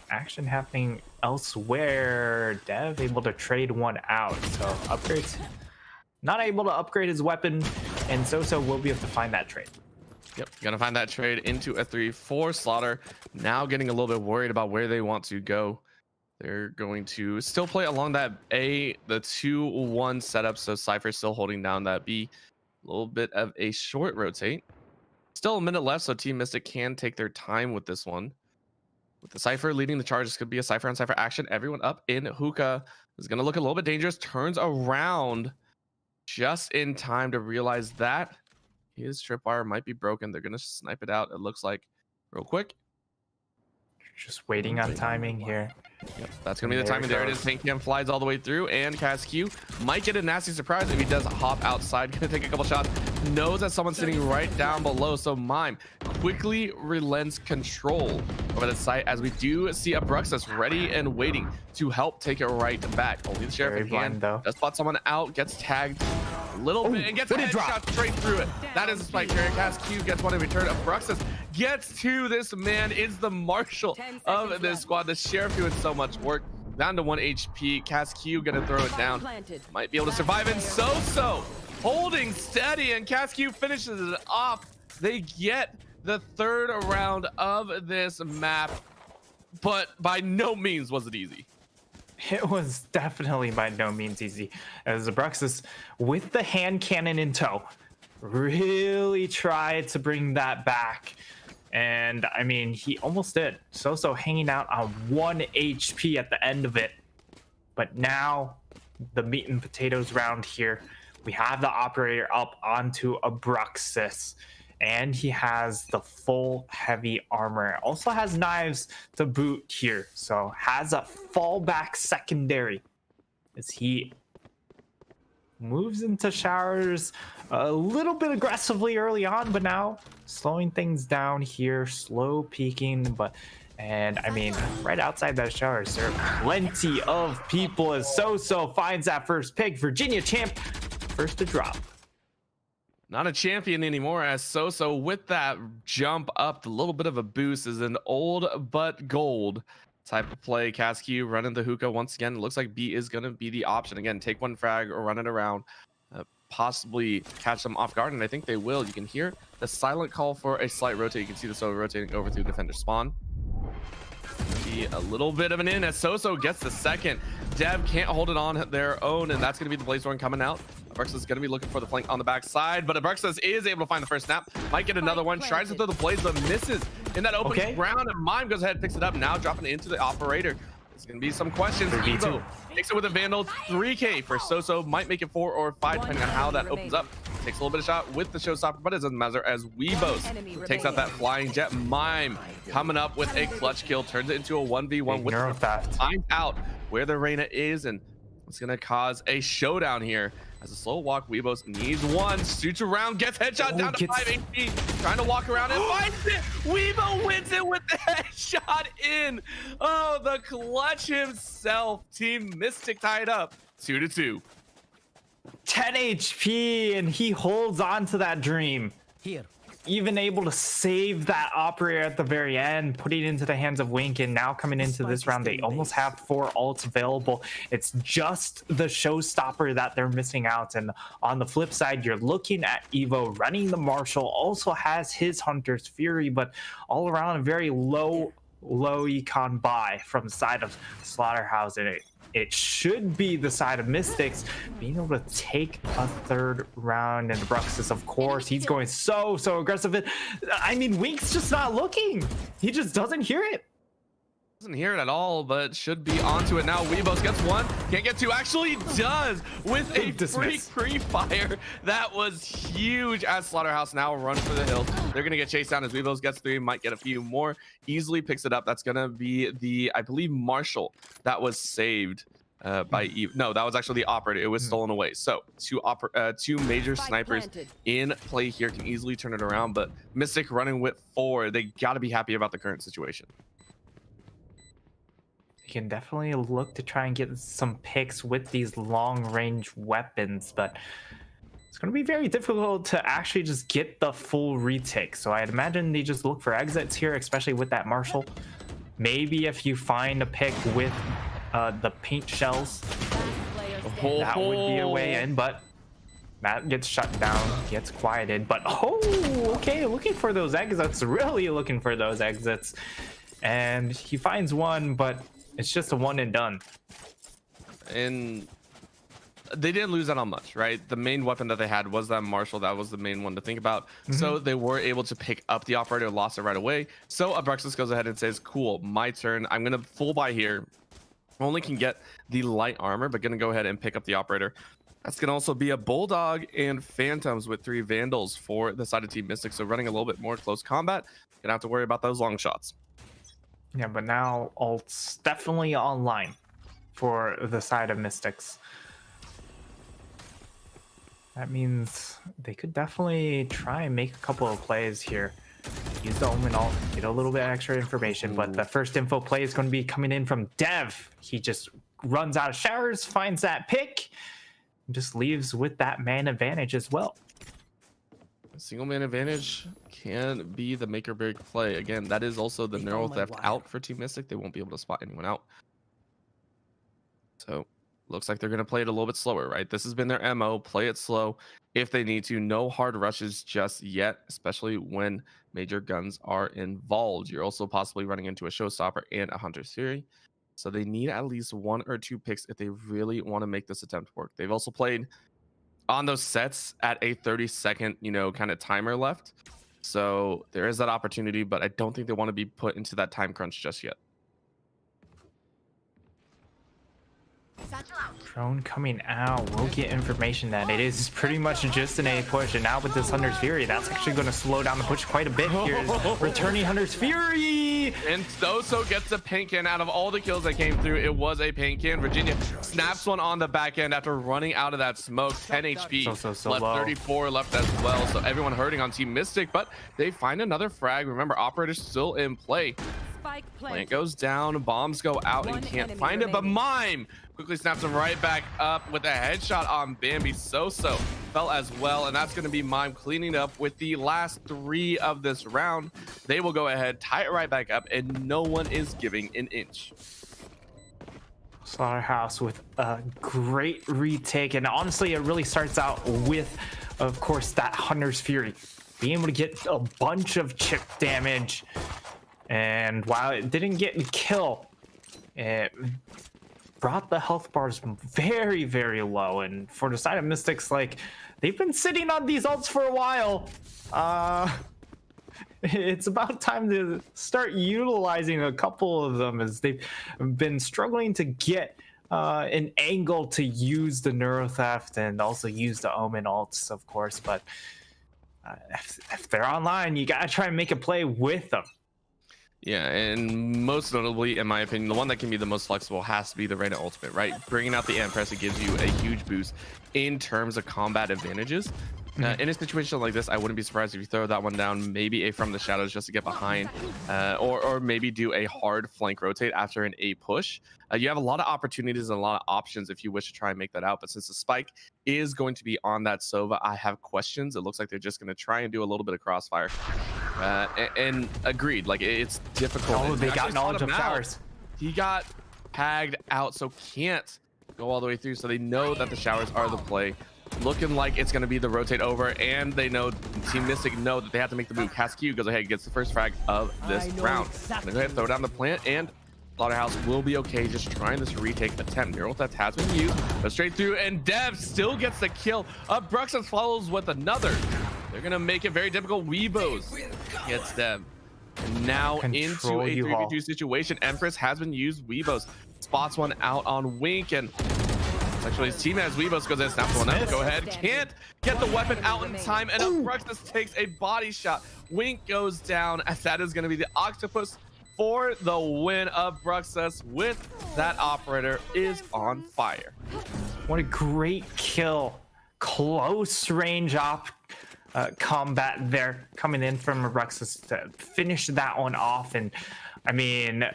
action happening elsewhere. Dev able to trade one out, so upgrades not able to upgrade his weapon, and so will be able to find that trade. Yep, gonna find that trade into a 3-4. Slaughter now getting a little bit worried about where they want to go. They're going to still play along that A, the 2-1 setup, so Cypher still holding down that B. A little bit of a short rotate. Still a minute left, so Team Mystic can take their time with this one. With the Cypher leading the charge, this could be a Cypher on Cypher action. Everyone up in hookah is going to look a little bit dangerous. Turns around just in time to realize that his tripwire might be broken. They're going to snipe it out, it looks like, real quick. Just waiting on timing here. Yep, that's gonna be the timing. There it is. Tankian flies all the way through, and Casq might get a nasty surprise if he does hop outside. Gonna take a couple shots. Knows that someone's sitting right down below, so Mime quickly relents control over the site, as we do see a Bruxus ready and waiting to help take it right back. Only the sheriff in hand does spot someone out, gets tagged a little bit, and gets a headshot straight through it. That is a spike carrier. Casq gets one in return. Bruxus gets to this man, is the marshal of this squad. The sheriff doing so much work. Down to 1 HP. Casq gonna throw it down. Might be able to survive, and so holding steady, and Casq finishes it off. They get the 3rd round of this map, but by no means was it easy. It was definitely by no means easy, as Bruxus with the hand cannon in tow really tried to bring that back. And I mean, he almost did. So hanging out on 1 HP at the end of it. But now, the meat and potatoes round here. We have the operator up onto Abruxis. And he has the full heavy armor. Also has knives to boot here. So has a fallback secondary. As he moves into showers a little bit aggressively early on, but now slowing things down here, slow peeking, and I mean, right outside that showers, there are plenty of people as So finds that first pick. Virginia champ, first to drop. Not a champion anymore, as So with that jump up, a little bit of a boost is an old but gold type of play. Cascu running the hookah once again. It looks like B is going to be the option. Again, take one frag or run it around, possibly catch them off guard, and I think they will. You can hear the silent call for a slight rotate. You can see the So rotating over through defender spawn. Be a little bit of an in as So gets the second. Dev can't hold it on their own, and that's going to be the Blazethorn coming out. Abraxas is going to be looking for the flank on the backside, but Abraxas is able to find the first snap. Might get another one. Tries to throw the blaze, but misses in that open ground, and Mime goes ahead and picks it up. Now dropping it into the operator. There's going to be some questions. Evo takes it with a Vandal. 3K for So. Might make it 4 or 5, depending on how that opens up. Takes a little bit of shot with the showstopper, but it doesn't matter as Weebos takes out that flying jet. Mime coming up with a clutch kill, turns it into a 1v1 with finds out where the Reyna is, and it's going to cause a showdown here. As a slow walk, Weebos needs one, shoots around, gets headshot down to 5 HP, trying to walk around and finds it. Weebo wins it with the headshot in. Oh, the clutch himself. Team Mystic tied up 2-2. 10 HP, and he holds on to that dream. Here. Even able to save that operator at the very end, putting it into the hands of Wink, and now coming into this round, they almost have 4 ults available. It's just the showstopper that they're missing out. And on the flip side, you're looking at Evo running the Marshall, also has his Hunter's Fury, but all around a very low econ buy from the side of Slaughterhouse, and it should be the side of Mystics being able to take a third round. And Bruxus, of course, he's going so aggressive. I mean, Wink's just not looking. He just doesn't hear it. Doesn't hear it at all, but should be onto it now. Weebos gets one, can't get two. Actually does with a free pre-fire. That was huge as Slaughterhouse now run for the hills. They're gonna get chased down as Weebos gets 3, might get a few more. Easily picks it up. That's gonna be the, I believe, Marshall that was saved by Eve. No, that was actually the operator. It was stolen away. So two major snipers in play here can easily turn it around, but Mystic running with 4. They gotta be happy about the current situation. You can definitely look to try and get some picks with these long-range weapons, but it's going to be very difficult to actually just get the full retake. So I'd imagine they just look for exits here, especially with that Marshall. Maybe if you find a pick with the paint shells, that would be a way in, but that gets shut down, gets quieted. But okay, looking for those exits, really looking for those exits. And he finds one, but it's just a one and done. And they didn't lose that on much, right? The main weapon that they had was that Marshall. That was the main one to think about. So they were able to pick up the operator, lost it right away. So Abraxas goes ahead and says, cool, my turn. I'm going to full buy here. Only can get the light armor, but going to go ahead and pick up the operator. That's going to also be a Bulldog and Phantoms with 3 Vandals for the side of Team Mystic. So running a little bit more close combat. Going to have to worry about those long shots. Yeah, but now ult's definitely online for the side of Mystics. That means they could definitely try and make a couple of plays here. Use the Omen ult, get a little bit extra information, but the first info play is going to be coming in from Dev. He just runs out of showers, finds that pick, and just leaves with that man advantage as well. A single man advantage can be the make or break play. Again, that is also the neural theft out for Team Mystic. They won't be able to spot anyone out. So looks like they're going to play it a little bit slower, right? This has been their MO. Play it slow if they need to. No hard rushes just yet, especially when major guns are involved. You're also possibly running into a showstopper and a Hunter's Fury. So they need at least 1 or 2 picks if they really want to make this attempt work. They've also played on those sets at a 30-second, kind of timer left. So there is that opportunity, but I don't think they want to be put into that time crunch just yet. Drone coming out. We'll get information that it is pretty much just an A push, and now with this Hunter's Fury, that's actually going to slow down the push quite a bit. Here's returning Hunter's Fury, and Soso gets a paint can. Out of all the kills that came through, it was a paint can. Virginia snaps one on the back end after running out of that smoke. 10 HP, so left low. 34 left as well. So everyone hurting on Team Mystic, but they find another frag. Remember, Operator's still in play. Plant goes down, bombs go out, and can't find it, but Mime quickly snaps him right back up with a headshot on Bambi. Soso fell as well, and that's going to be Mime cleaning up with the last 3 of this round. They will go ahead, tie it right back up, and no one is giving an inch. Slaughterhouse with a great retake, and honestly, it really starts out with, of course, that Hunter's Fury. Being able to get a bunch of chip damage. And while it didn't get a kill, it brought the health bars very, very low. And for the side of Mystics, like, they've been sitting on these ults for a while. It's about time to start utilizing a couple of them, as they've been struggling to get an angle to use the Neurotheft and also use the Omen ults, of course. But if they're online, you gotta try and make a play with them. Yeah, and most notably, in my opinion, the one that can be the most flexible has to be the Reyna ultimate, right? Bringing out the Empress, it gives you a huge boost in terms of combat advantages. In a situation like this, I wouldn't be surprised if you throw that one down, maybe a from the shadows just to get behind, or maybe do a hard flank rotate after an A push. You have a lot of opportunities and a lot of options if you wish to try and make that out. But since the spike is going to be on that Sova, I have questions. It looks like they're just going to try and do a little bit of crossfire. And agreed, like, it's difficult. Oh, they got knowledge of showers. He got tagged out, so can't go all the way through. So they know that the showers are the play. Looking like it's going to be the rotate over, and they know, Team Mystic know that they have to make the move. Casque goes ahead, gets the first frag of this round. Gonna go ahead and throw down the plant, and Slaughterhouse will be okay just trying this retake attempt. Neural Theft has been used, but straight through, and Dev still gets the kill. Bruxus follows with another. They're gonna make it very difficult. Weebos gets Dev. And now into a 3v2 situation. Empress has been used. Weebos spots one out on Wink, and actually his team has Weebos, goes in, snaps one up. Go ahead, can't get the weapon out in time, and Bruxus takes a body shot. Wink goes down, as that is gonna be the Octopus for the win. Of Bruxus with that Operator is on fire. What a great kill. Close range combat there coming in from Bruxus to finish that one off. And I mean,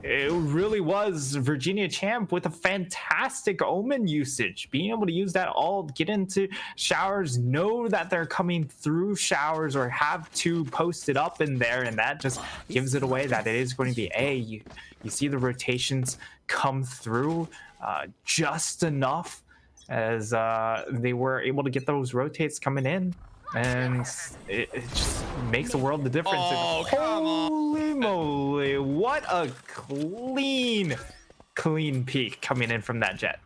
it really was Virginia Champ with a fantastic Omen usage, being able to use that all, get into showers, know that they're coming through showers, or have to post it up in there, and that just gives it away that it is going to be A. You see the rotations come through just enough as they were able to get those rotates coming in. And it just makes a world of difference. Oh, come on. Holy moly, what a clean peek coming in from that Jet.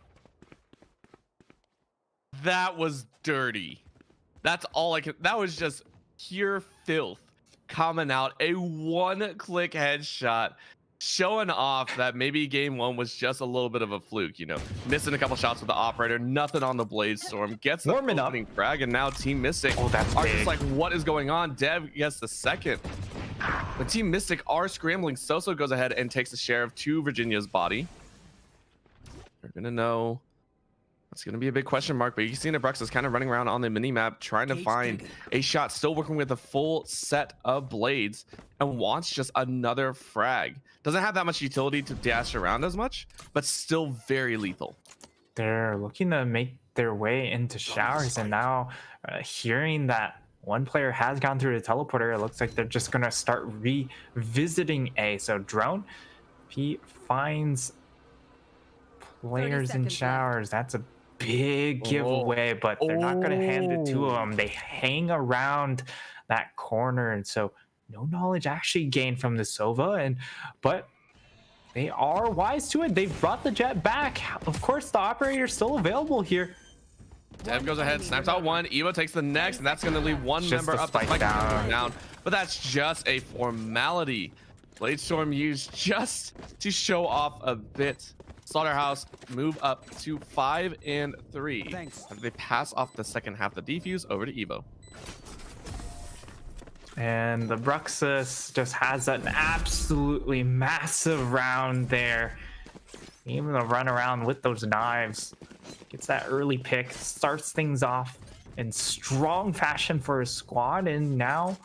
That was dirty. That's all I could. That was just pure filth coming out. A one-click headshot, showing off that maybe game one was just a little bit of a fluke, missing a couple shots with the Operator, nothing on the Blade Storm, gets the opening frag, and now Team Mystic are just like, what is going on? Dev gets the second. But Team Mystic are scrambling. Soso goes ahead and takes a share of 2 Virginia's body. They're gonna know. It's going to be a big question mark, but you see Bruxus is kind of running around on the mini-map trying to find a shot, still working with a full set of blades, and wants just another frag. Doesn't have that much utility to dash around as much, but still very lethal. They're looking to make their way into showers, and now hearing that one player has gone through the teleporter, it looks like they're just going to start revisiting A. So Drone, he finds players in showers. That's a big giveaway, but they're not going to hand it to them. They hang around that corner, and so no knowledge actually gained from the Sova, but they are wise to it. They've brought the Jet back. Of course, the Operator's still available here. Dev goes ahead, snaps out one. Evo takes the next, and that's going to leave one Just member the up. The spike spike down. down. But that's just a formality. Bladestorm used just to show off a bit. Slaughterhouse move up to 5 and 3. Thanks. After they pass off the second half of the defuse over to Evo. And the Bruxus just has an absolutely massive round there. Even to run around with those knives. Gets that early pick, starts things off in strong fashion for his squad, and now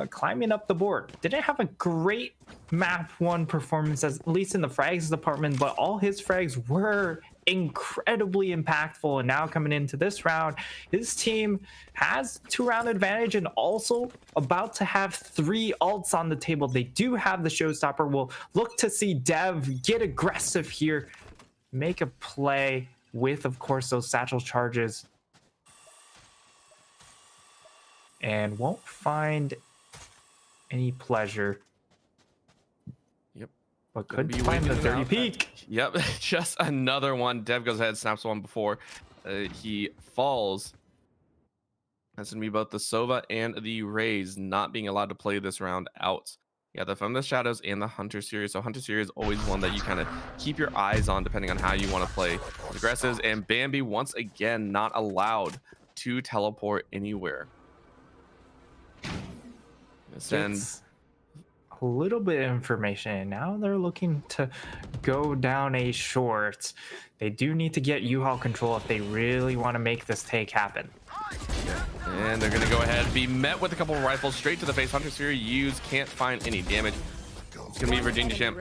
climbing up the board. Didn't have a great map 1 performance, at least in the frags department, but all his frags were incredibly impactful. And now coming into this round, his team has 2-round advantage and also about to have 3 ults on the table. They do have the showstopper. We'll look to see Dev get aggressive here, make a play with, of course, those satchel charges, and won't find any pleasure. Yep. But Gonna could be find the waiting dirty out. peek. Yep, just another one. Dev goes ahead, snaps one before he falls. That's going to be both the Sova and the Rays not being allowed to play this round out. Yeah, the From the Shadows and the Hunter series. So Hunter series is always one that you kind of keep your eyes on depending on how you want to play aggressives. And Bambi, once again, not allowed to teleport anywhere. Send It's a little bit of information, and now they're looking to go down a short. They do need to get U-Haul control if they really want to make this take happen. And they're going to go ahead and be met with a couple of rifles straight to the face. Hunter series used, can't find any damage. It's going to be Virginia Champ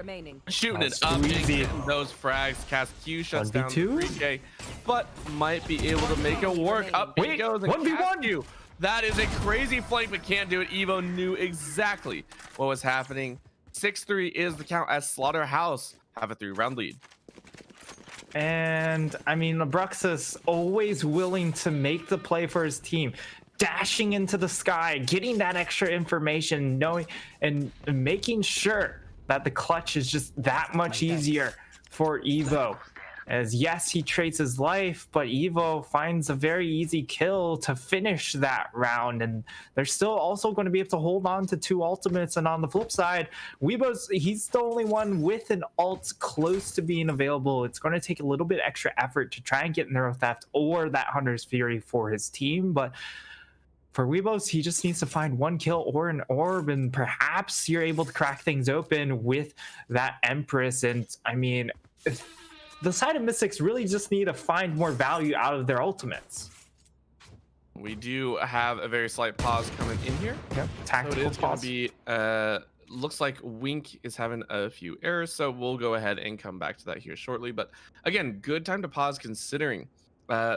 shooting it up, easy. getting those frags. Cast Q shuts down 1v2? 3K, but might be able to make it work. Up he Wait, goes. And 1v1. Cast Q. That is a crazy flank, but can't do it. Evo knew exactly what was happening. 6-3 is the count as Slaughterhouse have a 3-round lead. And I mean, Bruxus always willing to make the play for his team, dashing into the sky, getting that extra information, knowing and making sure that the clutch is just that much easier for Evo. As yes, he trades his life, but Evo finds a very easy kill to finish that round, and they're still also going to be able to hold on to 2 ultimates. And on the flip side, he's the only one with an ult close to being available. It's going to take a little bit extra effort to try and get Neuro Theft or that Hunter's Fury for his team, but for Weebos, he just needs to find 1 kill or an orb, and perhaps you're able to crack things open with that Empress. And I mean, the side of Mystics really just need to find more value out of their ultimates. We do have a very slight pause coming in here. Yep, So it tactical is going pause. to be, looks like Wink is having a few errors, so we'll go ahead and come back to that here shortly. But again, good time to pause considering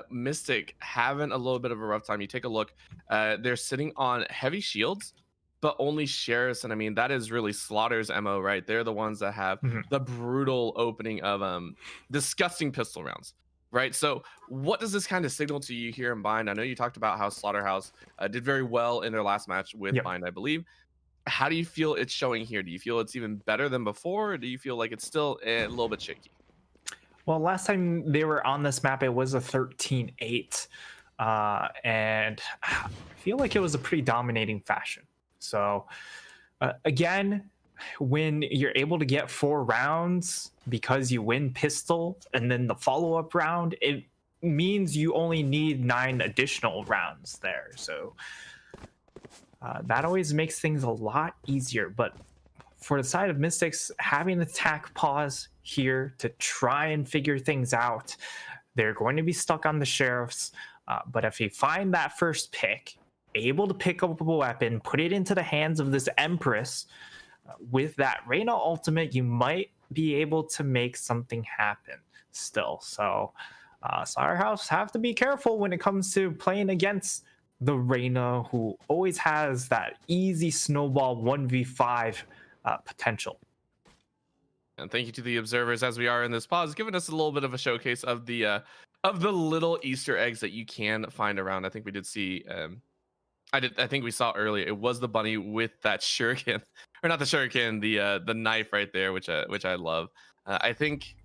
Mystic having a little bit of a rough time. You take a look, they're sitting on heavy shields, but only Sheriffs, and I mean that is really Slaughter's MO, right? They're the ones that have the brutal opening of disgusting pistol rounds, right? So what does this kind of signal to you here in Bind? I know you talked about how Slaughterhouse did very well in their last match with Bind, I believe. How do you feel it's showing here? Do you feel it's even better than before, or do you feel like it's still a little bit shaky? Well, last time they were on this map, it was a 13-8, and I feel like it was a pretty dominating fashion. So again, when you're able to get 4 rounds because you win pistol and then the follow-up round, it means you only need 9 additional rounds there. So that always makes things a lot easier. But for the side of Mystics, having the attack pause here to try and figure things out, they're going to be stuck on the Sheriffs. But if you find that first pick, able to pick up a weapon, put it into the hands of this Empress, with that Reyna ultimate, you might be able to make something happen still. So Slaughterhouse have to be careful when it comes to playing against the Reyna, who always has that easy snowball 1v5 potential. And thank you to the observers as we are in this pause, giving us a little bit of a showcase of the little Easter eggs that you can find around. I think we did see I think we saw earlier, it was the bunny with that shuriken, or not the shuriken, the knife right there, which I love. I think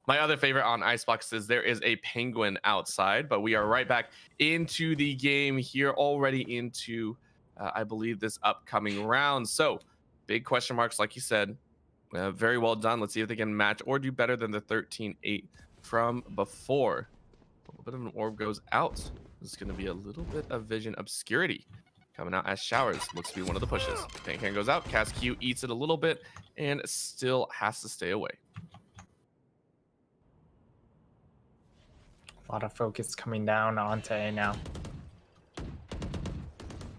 My other favorite on Icebox is there is a penguin outside, but we are right back into the game here, already into, I believe, this upcoming round. So big question marks, like you said. Very well done. Let's see if they can match or do better than the 13-8 from before. A little bit of an orb goes out. This is going to be a little bit of vision obscurity coming out as showers. Looks to be one of the pushes. Paint can goes out. Cast Q eats it a little bit and still has to stay away. A lot of focus coming down onto A now.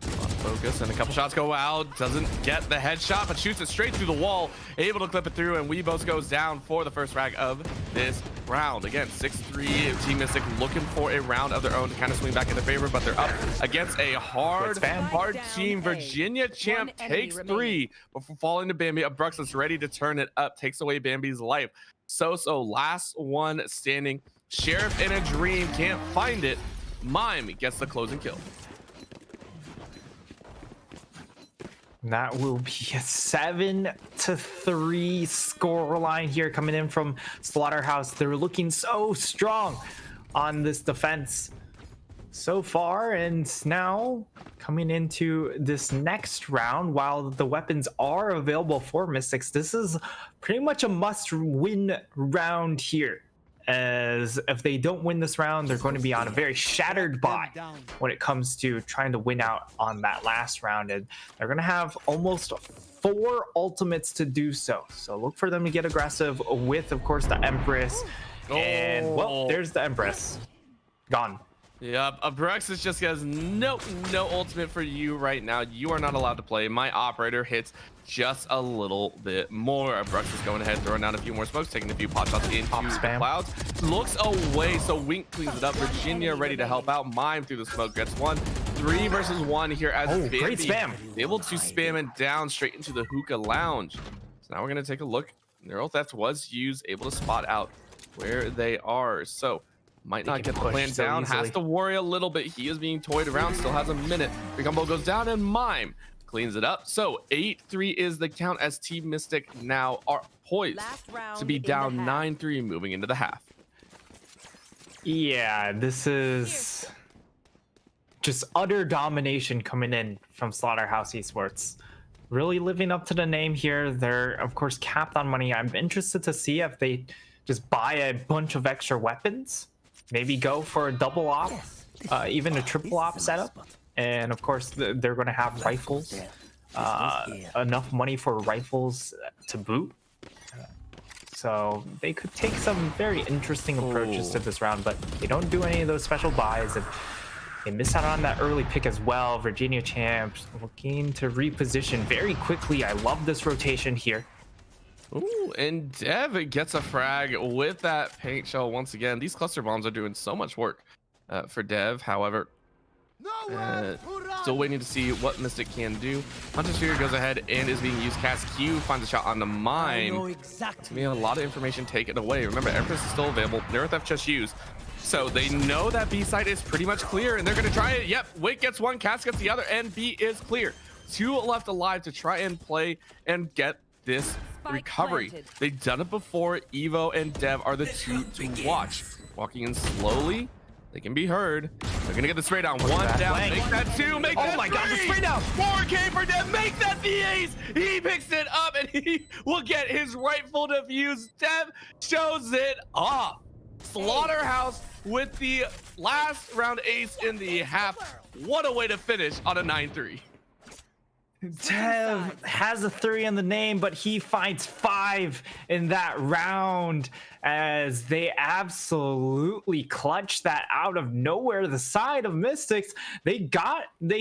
Focus and a couple shots go out. Doesn't get the headshot, but shoots it straight through the wall. Able to clip it through, and Weebos goes down for the first frag of this round. Again, 6-3. Team Mystic looking for a round of their own to kind of swing back in their favor, but they're up against a hard team. Virginia Champ takes 3 before falling to Bambi. Abruxus ready to turn it up. Takes away Bambi's life. So last one standing. Sheriff in a dream can't find it. Mime gets the closing kill. That will be a 7-3 scoreline here coming in from Slaughterhouse. They're looking so strong on this defense so far, and now coming into this next round, while the weapons are available for Mystics, this is pretty much a must-win round here. As if they don't win this round, they're going to be on a very shattered bye when it comes to trying to win out on that last round, and they're going to have almost 4 ultimates to do so. So look for them to get aggressive with, of course, the Empress. And well, there's the Empress gone. Yep, Abruxus just goes, no ultimate for you right now. You are not allowed to play. My operator hits just a little bit more. Abruxus going ahead, throwing down a few more smokes, taking a few pot shots into the clouds. Looks away, so Wink cleans it up. Virginia ready to help out. Mime through the smoke gets 1. 3 versus 1 here as Bambi great spam. Able to spam it down straight into the hookah lounge. So now we're going to take a look. Neural Theft was used, able to spot out where they are. So might not get the plan down, has to worry a little bit. He is being toyed around, still has a minute. Free combo goes down and Mime cleans it up. So 8-3 is the count as Team Mystic now are poised to be down 9-3 moving into the half. Yeah, this is just utter domination coming in from Slaughterhouse Esports. Really living up to the name here. They're, of course, capped on money. I'm interested to see if they just buy a bunch of extra weapons. Maybe go for a double op, even a triple op setup. And of course, they're going to have rifles, enough money for rifles to boot. So they could take some very interesting approaches to this round, but they don't do any of those special buys. And they miss out on that early pick as well. Virginia Champs looking to reposition very quickly. I love this rotation here. Ooh, and Dev gets a frag with that paint shell once again. These cluster bombs are doing so much work for Dev. However, still waiting to see what Mystic can do. Hunter Sphere goes ahead and is being used. Cast Q finds a shot on the Mime. Exactly. A lot of information taken away. Remember, Empress is still available. Neural Theft just used. So they know that B side is pretty much clear, and they're going to try it. Yep, Wake gets 1, Cast gets the other, and B is clear. 2 left alive to try and play and get this recovery. They've done it before. Evo and Dev are the 2 to watch. Walking in slowly. They can be heard. They're gonna get the spray down. 1 down. Make that 2. Make that 3. Oh my god, the spray down. 4K for Dev. Make that the ace. He picks it up and he will get his rightful defuse. Dev shows it off. Slaughterhouse with the last round ace in the half. What a way to finish on a 9-3. Dev has a 3 in the name, but he finds 5 in that round as they absolutely clutch that out of nowhere. The side of Mystics, they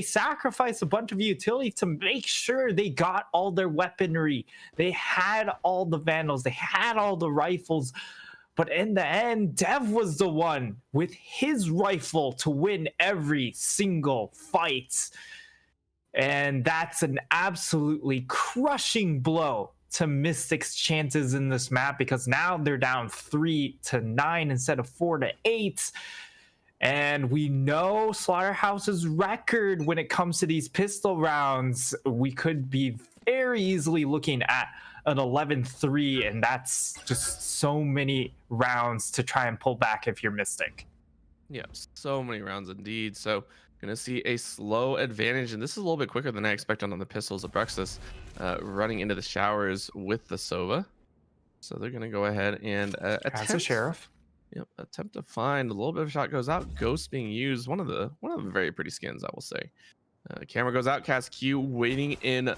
sacrificed a bunch of utility to make sure they got all their weaponry. They had all the Vandals, they had all the rifles, but in the end, Dev was the one with his rifle to win every single fight. And that's an absolutely crushing blow to Mystic's chances in this map, because now they're down 3-9 instead of 4-8. And we know Slaughterhouse's record when it comes to these pistol rounds. We could be very easily looking at an 11-3, and that's just so many rounds to try and pull back if you're Mystic. Yeah, so many rounds indeed. So gonna see a slow advantage, and this is a little bit quicker than I expected on the pistols. Abrexis running into the showers with the Sova. So they're gonna go ahead and attempt As a sheriff. Yep, attempt to find a little bit of a shot goes out. Ghost being used. One of the very pretty skins, I will say. Camera goes out. Cast Q waiting in,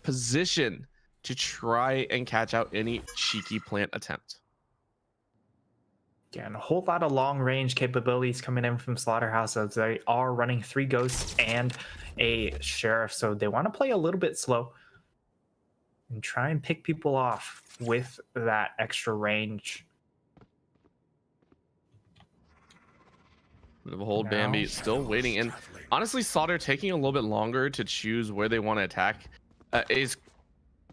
position to try and catch out any cheeky plant attempt. Yeah, and a whole lot of long range capabilities coming in from Slaughterhouse, as they are running 3 ghosts and a sheriff. So they want to play a little bit slow and try and pick people off with that extra range. Bit of a hold. Bambi still waiting, and honestly Slaughter taking a little bit longer to choose where they want to attack is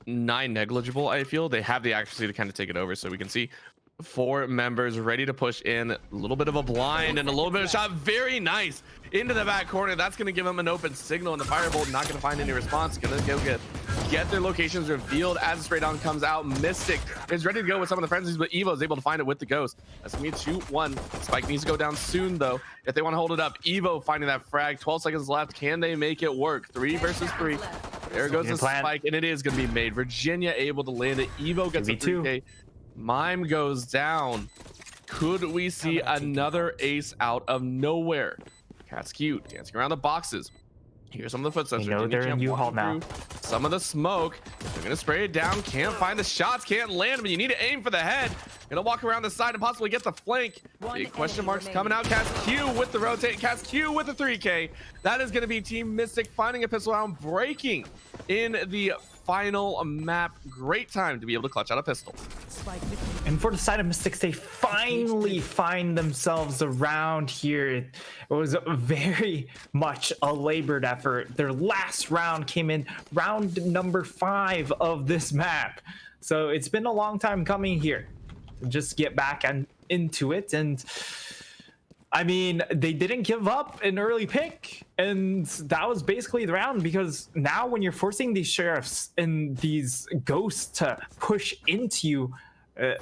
not negligible. I feel they have the accuracy to kind of take it over. So we can see 4 members ready to push in. A little bit of a blind and a little bit of shot. Very nice into the back corner. That's going to give them an open signal, and the Firebolt not going to find any response. Gonna go get their locations revealed as the straight on comes out. Mystic is ready to go with some of the frenzies, but Evo is able to find it with the Ghost. That's gonna be a 2-1. Spike needs to go down soon though if they want to hold it up. Evo finding that frag. 12 seconds left. Can they make it work? 3 versus 3. There goes the spike, and it is going to be made. Virginia able to land it. Evo gets a 3K. Mime goes down. Could we see another ace out of nowhere? Cat's cute, dancing around the boxes. Here's some of the footsteps. You know they're in U-Haul now. Some of the smoke. They're gonna spray it down. Can't find the shots. Can't land them. You need to aim for the head. Gonna walk around the side and possibly get the flank. Big question marks coming out. Cast Q with the rotate. Cast Q with the 3K. That is gonna be Team Mystic finding a pistol round, breaking in the final map. Great time to be able to clutch out a pistol. And for the side of Mystics, they finally find themselves around here. It was very much a labored effort. Their last round came in round number 5 of this map. So it's been a long time coming here. Just get back and into it. And I mean, they didn't give up an early pick, and that was basically the round, because now when you're forcing these sheriffs and these ghosts to push into you,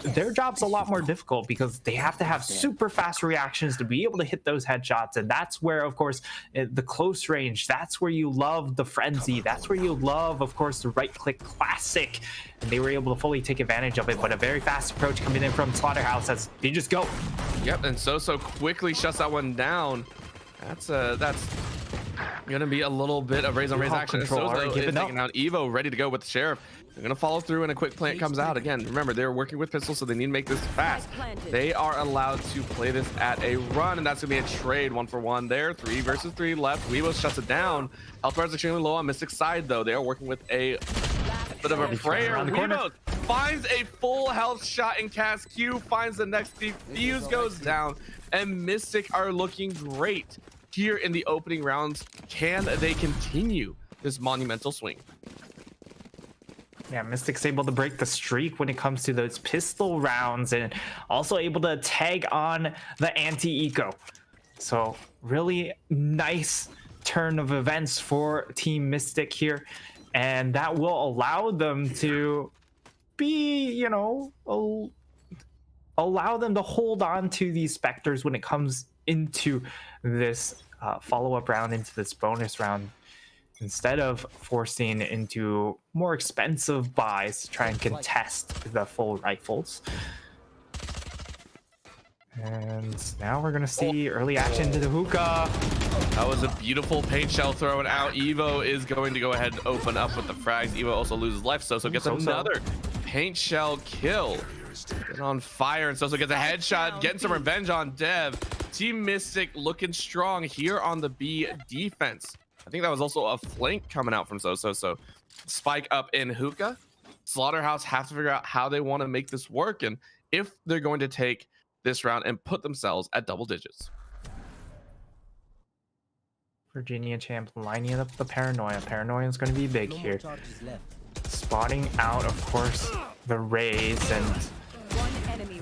their job's a lot more difficult, because they have to have super fast reactions to be able to hit those headshots. And that's where, of course, the close range, that's where you love the frenzy, that's where you love, of course, the right click classic. And they were able to fully take advantage of it, but a very fast approach coming in from Slaughterhouse as they just go. Yep, and so quickly shuts that one down. That's gonna be a little bit of raise on raise action. Sozo is taking out Evo, ready to go with the sheriff. They're gonna follow through, and a quick plant comes out. Again, remember, they're working with pistols, so they need to make this fast. They are allowed to play this at a run, and that's gonna be a trade 1-for-1 there. 3 versus 3 left. Weebo shuts it down. Health bar is extremely low on Mystic's side though. They are working with a bit of a prayer. Weebo finds a full health shot, and Cast Q finds the next defuse goes down, and Mystic are looking great here in the opening rounds. Can they continue this monumental swing? Yeah, Mystic's able to break the streak when it comes to those pistol rounds, and also able to tag on the anti-eco. So really nice turn of events for Team Mystic here, and that will allow them to be, allow them to hold on to these Spectres when it comes into this follow-up round, into this bonus round, instead of forcing into more expensive buys to try and contest the full rifles. And now we're gonna see early action to the hookah. That was a beautiful paint shell thrown out. Evo is going to go ahead and open up with the frags. Evo also loses life. Soso gets another paint shell kill. Get on fire, and Soso gets a headshot, getting some revenge on Dev. Team Mystic looking strong here on the B defense. I think that was also a flank coming out from Soso. So spike up in hookah. Slaughterhouse have to figure out how they want to make this work, and if they're going to take this round and put themselves at double digits. Virginia champ lining up the paranoia. Paranoia is going to be big here. Spotting out, of course, the raise, and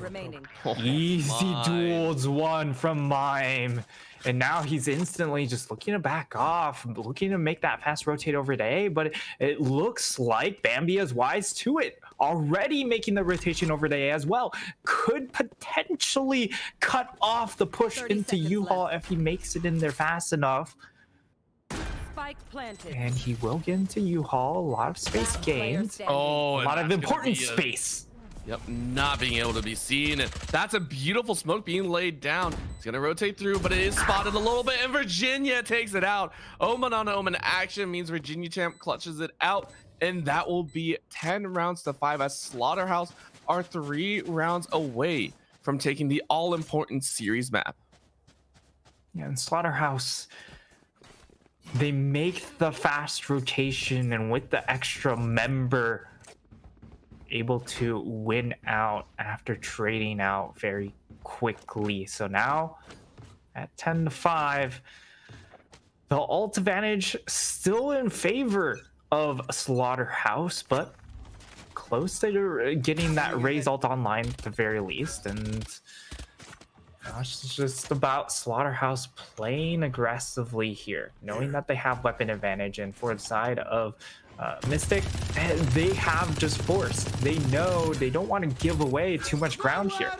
remaining. Easy Mime. duels one from Mime. And now he's instantly just looking to back off, looking to make that fast rotate over to A, but it looks like Bambi is wise to it. Already making the rotation over to A as well. Could potentially cut off the push 30 into seconds U-Haul left. if he makes it in there fast enough. Spike planted. And he will get into U-Haul. A lot of space Last player gained. standing. Oh, A and lot of that's gonna important be a- space. Yep, not being able to be seen. And that's a beautiful smoke being laid down. It's going to rotate through, but it is spotted a little bit, and Virginia takes it out. Omen on Omen action means Virginia Champ clutches it out, and that will be 10 rounds to 5 as Slaughterhouse are 3 rounds away from taking the all-important series map. Yeah, and Slaughterhouse, they make the fast rotation, and with the extra member, able to win out after trading out very quickly. So now at 10 to 5, the ult advantage still in favor of Slaughterhouse, but close to getting that Raze ult online at the very least. And now it's just about Slaughterhouse playing aggressively here, knowing that they have weapon advantage. And for the side of Mystic, they have just force. They know they don't want to give away too much ground here.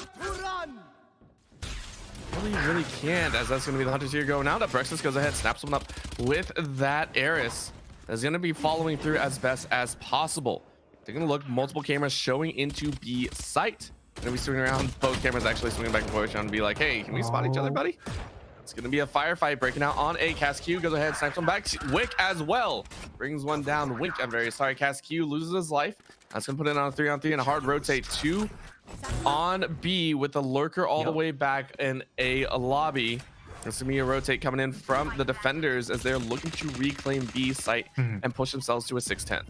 Really can't, as that's going to be the Hunters here going out. Brexus goes ahead, snaps one up with that Eris. That's going to be following through as best as possible. They're going to look multiple cameras showing into B site. They're going to be swinging around, both cameras actually swinging back and forth, trying to be like, hey, can we spot each other, buddy? It's going to be a firefight breaking out on A. Casq goes ahead, snipes one back. Wick as well. Brings one down. Wink, I'm very sorry. Casq loses his life. That's going to put it on a 3-on-3 and a hard rotate. 2 on B with the lurker all the way back in a lobby. There's going to be a rotate coming in from the defenders as they're looking to reclaim B site and push themselves to a 6-10.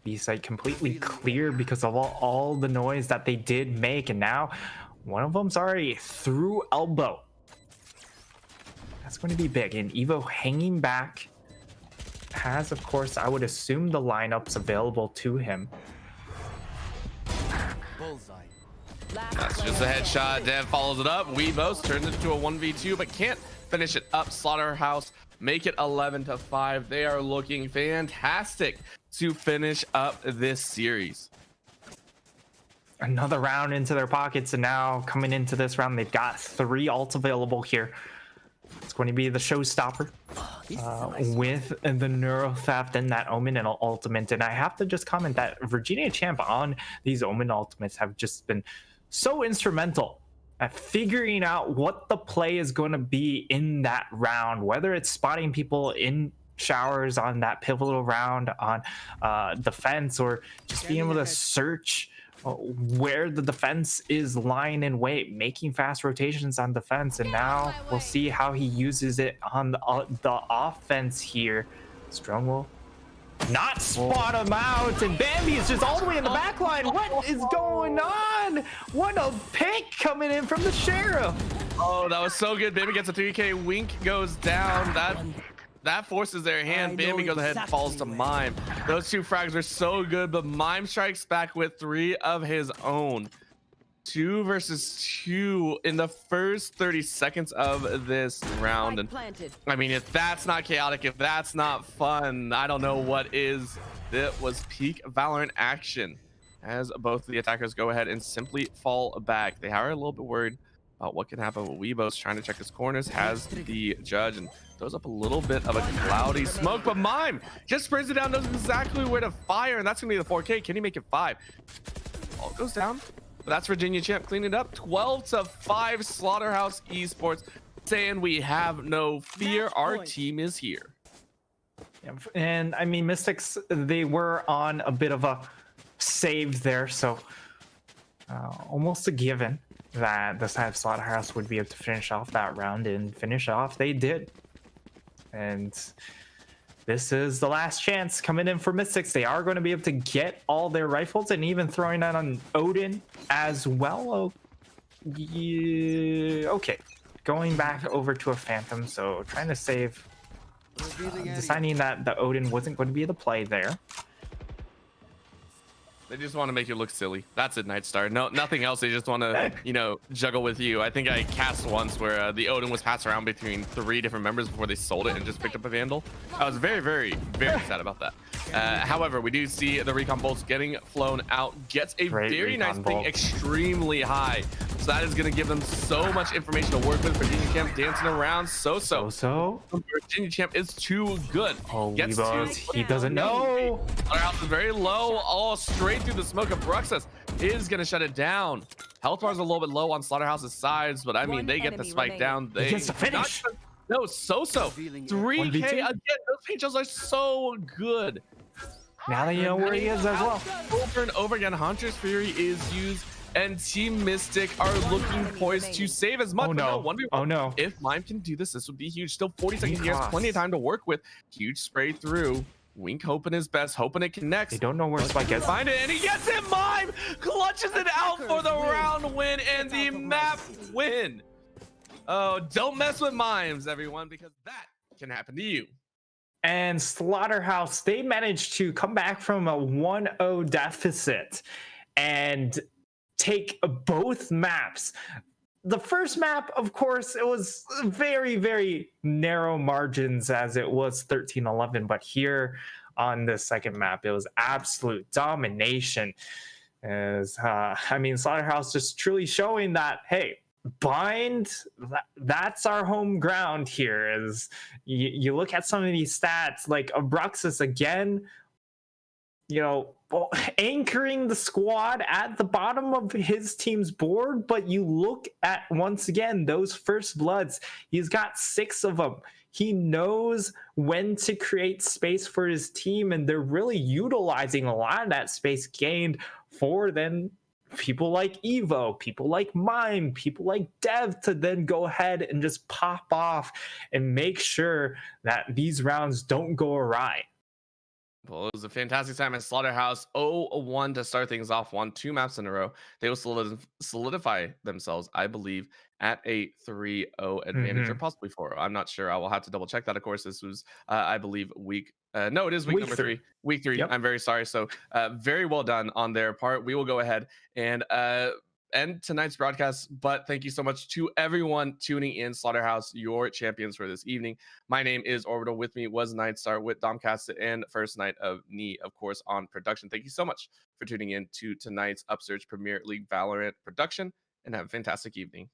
B site completely clear because of all the noise that they did make. And now one of them's already through elbow. That's going to be big. And Evo hanging back has, of course, I would assume the lineups available to him. Bullseye. That's just a headshot. Dev follows it up. Weebos turns it into a 1v2, but can't finish it up. Slaughterhouse make it 11 to 5. They are looking fantastic to finish up this series. Another round into their pockets, and now coming into this round, they've got 3 ults available here. It's going to be the showstopper with the Neuro Theft and that Omen and Ultimate. And I have to just comment that Virginia Champ on these Omen Ultimates have just been so instrumental at figuring out what the play is going to be in that round, whether it's spotting people in showers on that pivotal round on defense, or just being able to search where the defense is lying in wait, making fast rotations on defense. And now we'll see how he uses it on the offense here. Strong will not spot him out, and Bambi is just all the way in the back line. What is going on? What a pick coming in from the Sheriff. Oh, that was so good. Baby gets a 3K. Wink goes down. That forces their hand. Bambi goes ahead and falls to Mime. Those 2 frags are so good, but Mime strikes back with 3 of his own. 2 versus 2 in the first 30 seconds of this round. And I mean, if that's not chaotic, if that's not fun, I don't know what is. It was peak Valorant action as both the attackers go ahead and simply fall back. They are a little bit worried about what can happen with Weebos trying to check his corners, has the judge, and throws up a little bit of a cloudy smoke, but Mime just sprays it down, knows exactly where to fire, and that's gonna be the 4K. Can he make it 5? All goes down, but that's Virginia Champ cleaning it up. 12 to 5. Slaughterhouse Esports saying we have no fear. Our team is here. And I mean, Mystics, they were on a bit of a save there, so almost a given that the side of Slaughterhouse would be able to finish off that round, and finish off they did. And this is the last chance coming in for Mystics. They are going to be able to get all their rifles, and even throwing that on Odin as well. Oh, yeah, okay, going back over to a Phantom, so trying to save, deciding that the Odin wasn't going to be the play there. They just want to make you look silly. That's it, Nightstar. No, nothing else. They just want to, juggle with you. I think I cast once where the Odin was passed around between 3 different members before they sold it and just picked up a Vandal. I was very, very, very sad about that. However, we do see the recon bolts getting flown out. Gets a Great very nice recon ping, bolt. extremely high. So that is going to give them so much information to work with. Virginia Champ dancing around. So. Virginia Champ is too good. Oh, Gets Weebos, he doesn't know. Slaughterhouse is very low, all straight through the smoke. Abruxas is going to shut it down. Health bars are a little bit low on Slaughterhouse's sides, but I mean, they get the spike down. They gets the finish. No, 3K again. Those pages are so good. Now that you know where he is as well. Over and over again, Hunter's Fury is used, and Team Mystic are looking poised to save as much. Oh no! Oh no! If Mime can do this would be huge. Still 40 seconds. He has plenty of time to work with. Huge spray through. Wink hoping his best, hoping it connects. They don't know where Spike is. Find it, and he gets it. Mime clutches it out for the round win and the map win. Oh, don't mess with Mimes, everyone, because that can happen to you. And Slaughterhouse, they managed to come back from a 1-0 deficit and take both maps. The first map, of course, it was very, very narrow margins as it was 13-11. But here on the second map, it was absolute domination. Slaughterhouse just truly showing that, hey, Bind, that's our home ground here. As you look at some of these stats, like Abruxas again, anchoring the squad at the bottom of his team's board. But you look at, once again, those first bloods, he's got 6 of them. He knows when to create space for his team, and they're really utilizing a lot of that space gained for then people like Evo, people like Mime, people like Dev to then go ahead and just pop off and make sure that these rounds don't go awry. Well, it was a fantastic time at Slaughterhouse. 0-1 to start things off. Won 2 maps in a row. They will solidify themselves, I believe, at a 3-0 advantage, or possibly 4-0. I'm not sure. I will have to double check that. Of course, this was, I believe, no, it is week number 3. Week 3. Yep. I'm very sorry. So very well done on their part. We will go ahead and end tonight's broadcast, but thank you so much to everyone tuning in. Slaughterhouse, your champions for this evening. My name is Orbital. With me was Nightstar, with Domcast and First Night of Knee, of course, on production. Thank you so much for tuning in to tonight's Upsurge Premier League Valorant production, and have a fantastic evening.